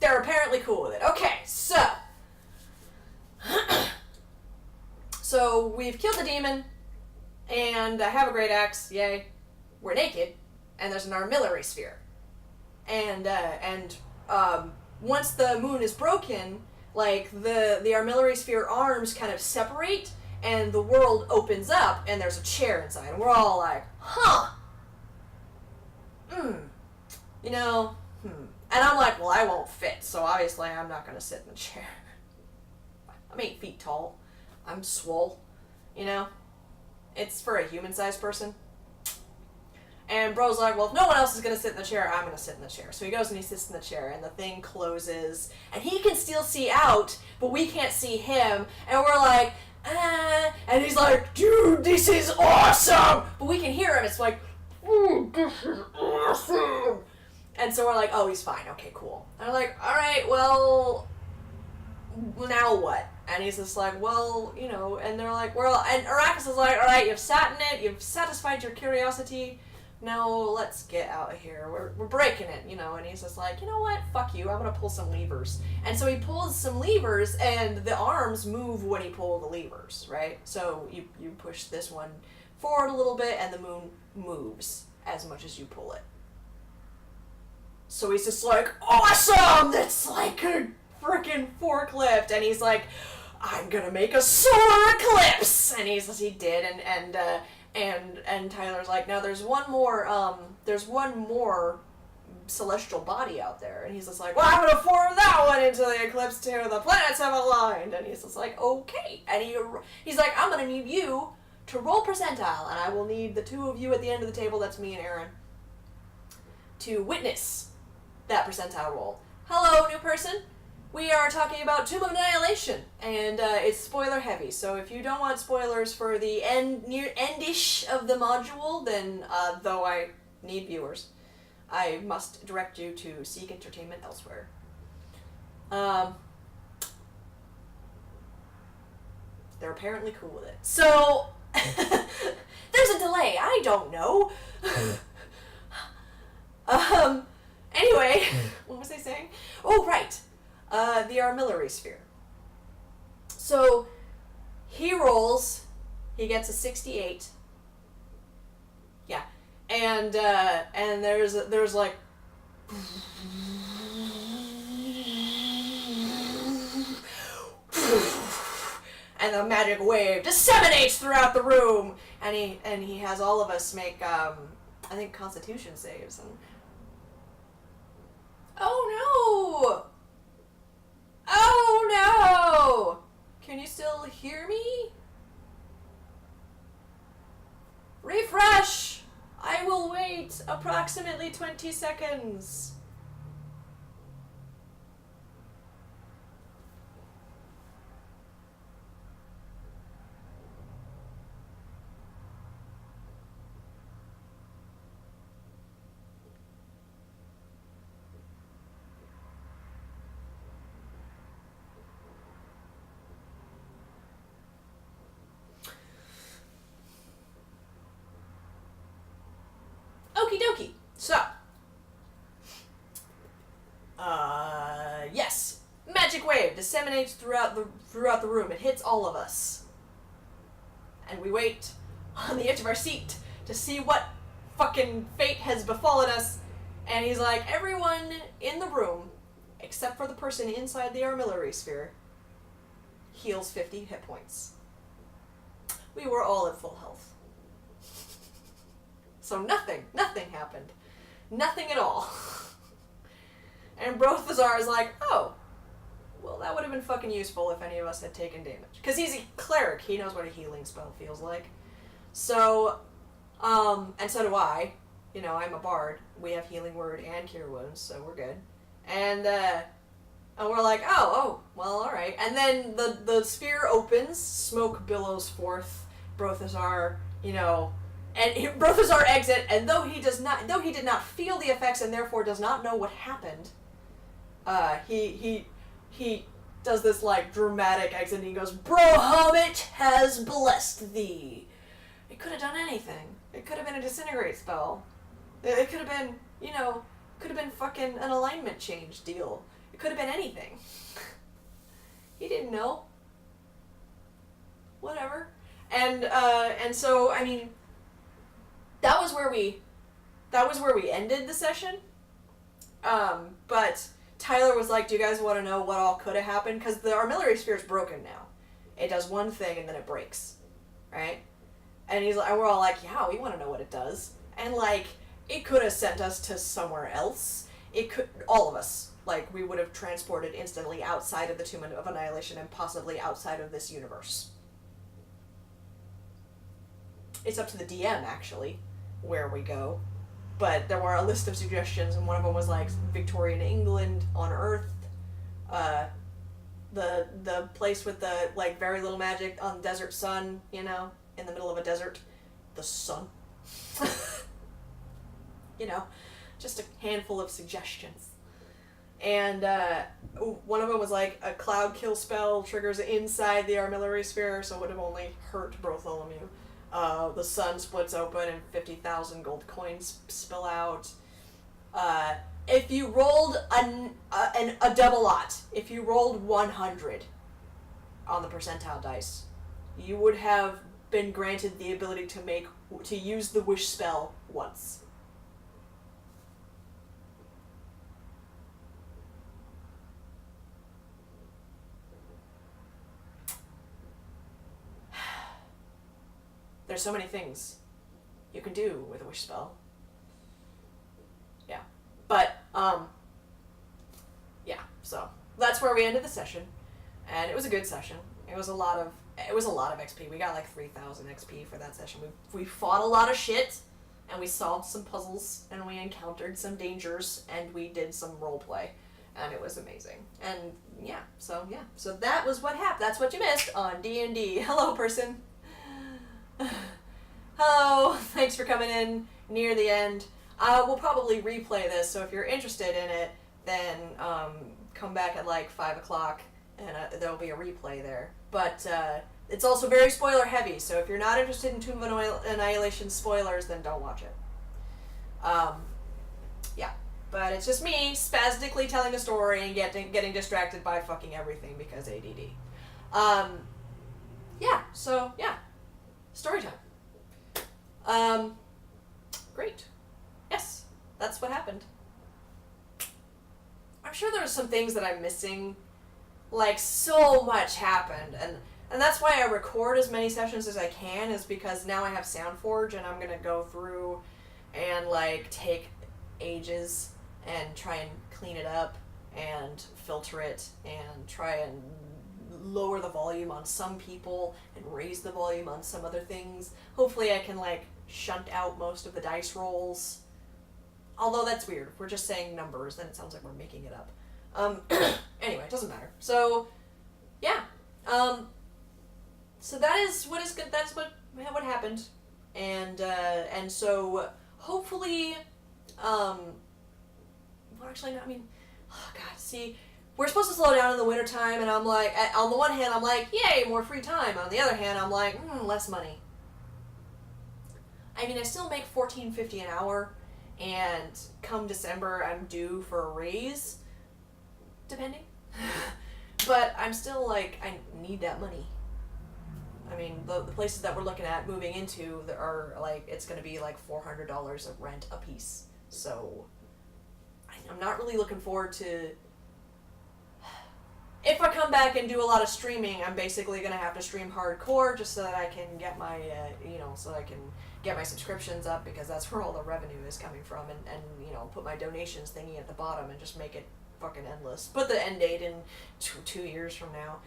They're apparently cool with it. Okay, so. So we've killed the demon, and I have a great axe. Yay. We're naked, and there's an armillary sphere. And once the moon is broken, like, the armillary sphere arms kind of separate, and the world opens up, and there's a chair inside, and we're all like, huh, you know, And I'm like, well, I won't fit, so obviously I'm not gonna sit in the chair. I'm 8 feet tall. I'm swole, you know? It's for a human-sized person. And bro's like, well, if no one else is going to sit in the chair, I'm going to sit in the chair. So he goes and he sits in the chair, and the thing closes. And he can still see out, but we can't see him. And we're like, And he's like, dude, this is awesome! But we can hear him. It's like, this is awesome! And so we're like, oh, he's fine. Okay, cool. And I'm like, all right, well, now what? And he's just like, well, you know, and they're like, well, and Arrakis is like, all right, you've sat in it, you've satisfied your curiosity, now let's get out of here. We're breaking it, you know. And he's just like, you know what, fuck you, I'm gonna pull some levers. And so he pulls some levers, and the arms move when he pulls the levers, right? So you push this one forward a little bit, and the moon moves as much as you pull it. So he's just like, awesome! That's like a freaking forklift. And he's like, I'm gonna make a solar eclipse! And he did, and Tyler's like, now there's one more celestial body out there. And he's just like, well, I'm gonna form that one into the eclipse too. The planets have aligned. And he's just like, okay. And he's like, I'm gonna need you to roll percentile, and I will need the two of you at the end of the table, that's me and Aaron, to witness that percentile roll. Hello, new person. We are talking about Tomb of Annihilation, and it's spoiler heavy, so if you don't want spoilers for the endish of the module, then, though I need viewers, I must direct you to seek entertainment elsewhere. They're apparently cool with it. So, there's a delay, I don't know. Anyway, what was I saying? Oh, right. The armillary sphere. So, he rolls, he gets a 68. Yeah. And there's like, and the magic wave disseminates throughout the room, and he has all of us make, I think, Constitution saves, and oh no! Oh no! Can you still hear me? Refresh! I will wait approximately 20 seconds. Okie dokie. So, yes, magic wave disseminates throughout the room. It hits all of us, and we wait on the edge of our seat to see what fucking fate has befallen us. And he's like, everyone in the room, except for the person inside the armillary sphere, heals 50 hit points. We were all at full health. So nothing happened. Nothing at all. And Brothazar is like, oh, well, that would have been fucking useful if any of us had taken damage. Because he's a cleric, he knows what a healing spell feels like. So, and so do I. You know, I'm a bard. We have Healing Word and Cure Wounds, so we're good. And we're like, oh, well, alright. And then the sphere opens, smoke billows forth, Brothazar, you know, and Brothazar exit, and though he did not feel the effects and therefore does not know what happened, he does this, like, dramatic exit, and he goes, Brohommet has blessed thee. It could have done anything. It could have been a disintegrate spell. It could have been, you know, could have been fucking an alignment change deal. It could have been anything. He didn't know. Whatever. And so, I mean, that was where we ended the session. But Tyler was like, do you guys want to know what all could have happened? Because the armillary sphere is broken now. It does one thing and then it breaks. Right? And we're all like, yeah, we want to know what it does. And, like, it could have sent us to somewhere else. It could, all of us, like, we would have transported instantly outside of the Tomb of Annihilation and possibly outside of this universe. It's up to the DM, actually, where we go. But there were a list of suggestions, and one of them was, like, Victorian England on Earth. The place with the, like, very little magic on Desert Sun, you know, in the middle of a desert. The sun. You know, just a handful of suggestions. And one of them was like a cloud kill spell triggers inside the armillary sphere, so it would have only hurt Bartholomew. The sun splits open and 50,000 gold coins spill out. If you rolled a double lot, if you rolled 100 on the percentile dice, you would have been granted the ability to use the wish spell once. There's so many things you can do with a wish spell. Yeah. But, yeah, so that's where we ended the session. And it was a good session. It was a lot of XP. We got like 3,000 XP for that session. We fought a lot of shit, and we solved some puzzles, and we encountered some dangers, and we did some roleplay. And it was amazing. And yeah, so that was what happened. That's what you missed on D&D. Hello, person. Hello, thanks for coming in near the end. We'll probably replay this, so if you're interested in it, then come back at like 5 o'clock, and there'll be a replay there. But it's also very spoiler heavy, so if you're not interested in Tomb of Annihilation spoilers, then don't watch it. Yeah, but it's just me spastically telling a story and getting distracted by fucking everything because ADD. Yeah, so yeah. Story time. Great. Yes, that's what happened. I'm sure there's some things that I'm missing. Like, so much happened, and that's why I record as many sessions as I can, is because now I have SoundForge, and I'm gonna go through and, like, take ages and try and clean it up and filter it and try and lower the volume on some people and raise the volume on some other things. Hopefully I can, like, shunt out most of the dice rolls. Although that's weird. If we're just saying numbers, then it sounds like we're making it up. Anyway, it doesn't matter. So, yeah. So that is what is good. That's what happened. And so hopefully, well, actually, no, I mean, oh God, see, we're supposed to slow down in the wintertime, and I'm like, on the one hand, I'm like, yay, more free time. On the other hand, I'm like, less money. I mean, I still make $14.50 an hour, and come December, I'm due for a raise, depending. But I'm still like, I need that money. I mean, the places that we're looking at moving into are like, it's going to be like $400 of rent a piece. So I'm not really looking forward to. if I come back and do a lot of streaming, I'm basically gonna have to stream hardcore just so that I can get my, so I can get my subscriptions up, because that's where all the revenue is coming from, and put my donations thingy at the bottom and just make it fucking endless. Put the end date in 2 years from now.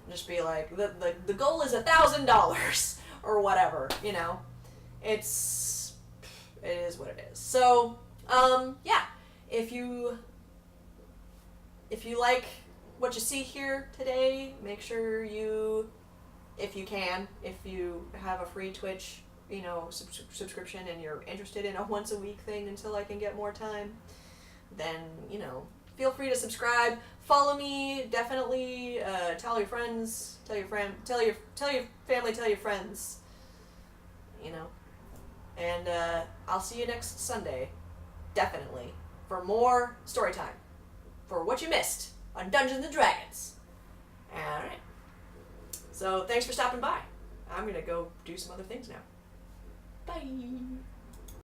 Just be like, the goal is $1,000 or whatever, it is what it is. So, yeah, if you like what you see here today, make sure you, if you have a free Twitch, subscription, and you're interested in a once a week thing until I can get more time, then, feel free to subscribe. Follow me, definitely. Tell your friends, tell your family, tell your friends, and I'll see you next Sunday, definitely, for more story time, for what you missed on Dungeons and Dragons. Alright. So, thanks for stopping by. I'm gonna go do some other things now. Bye.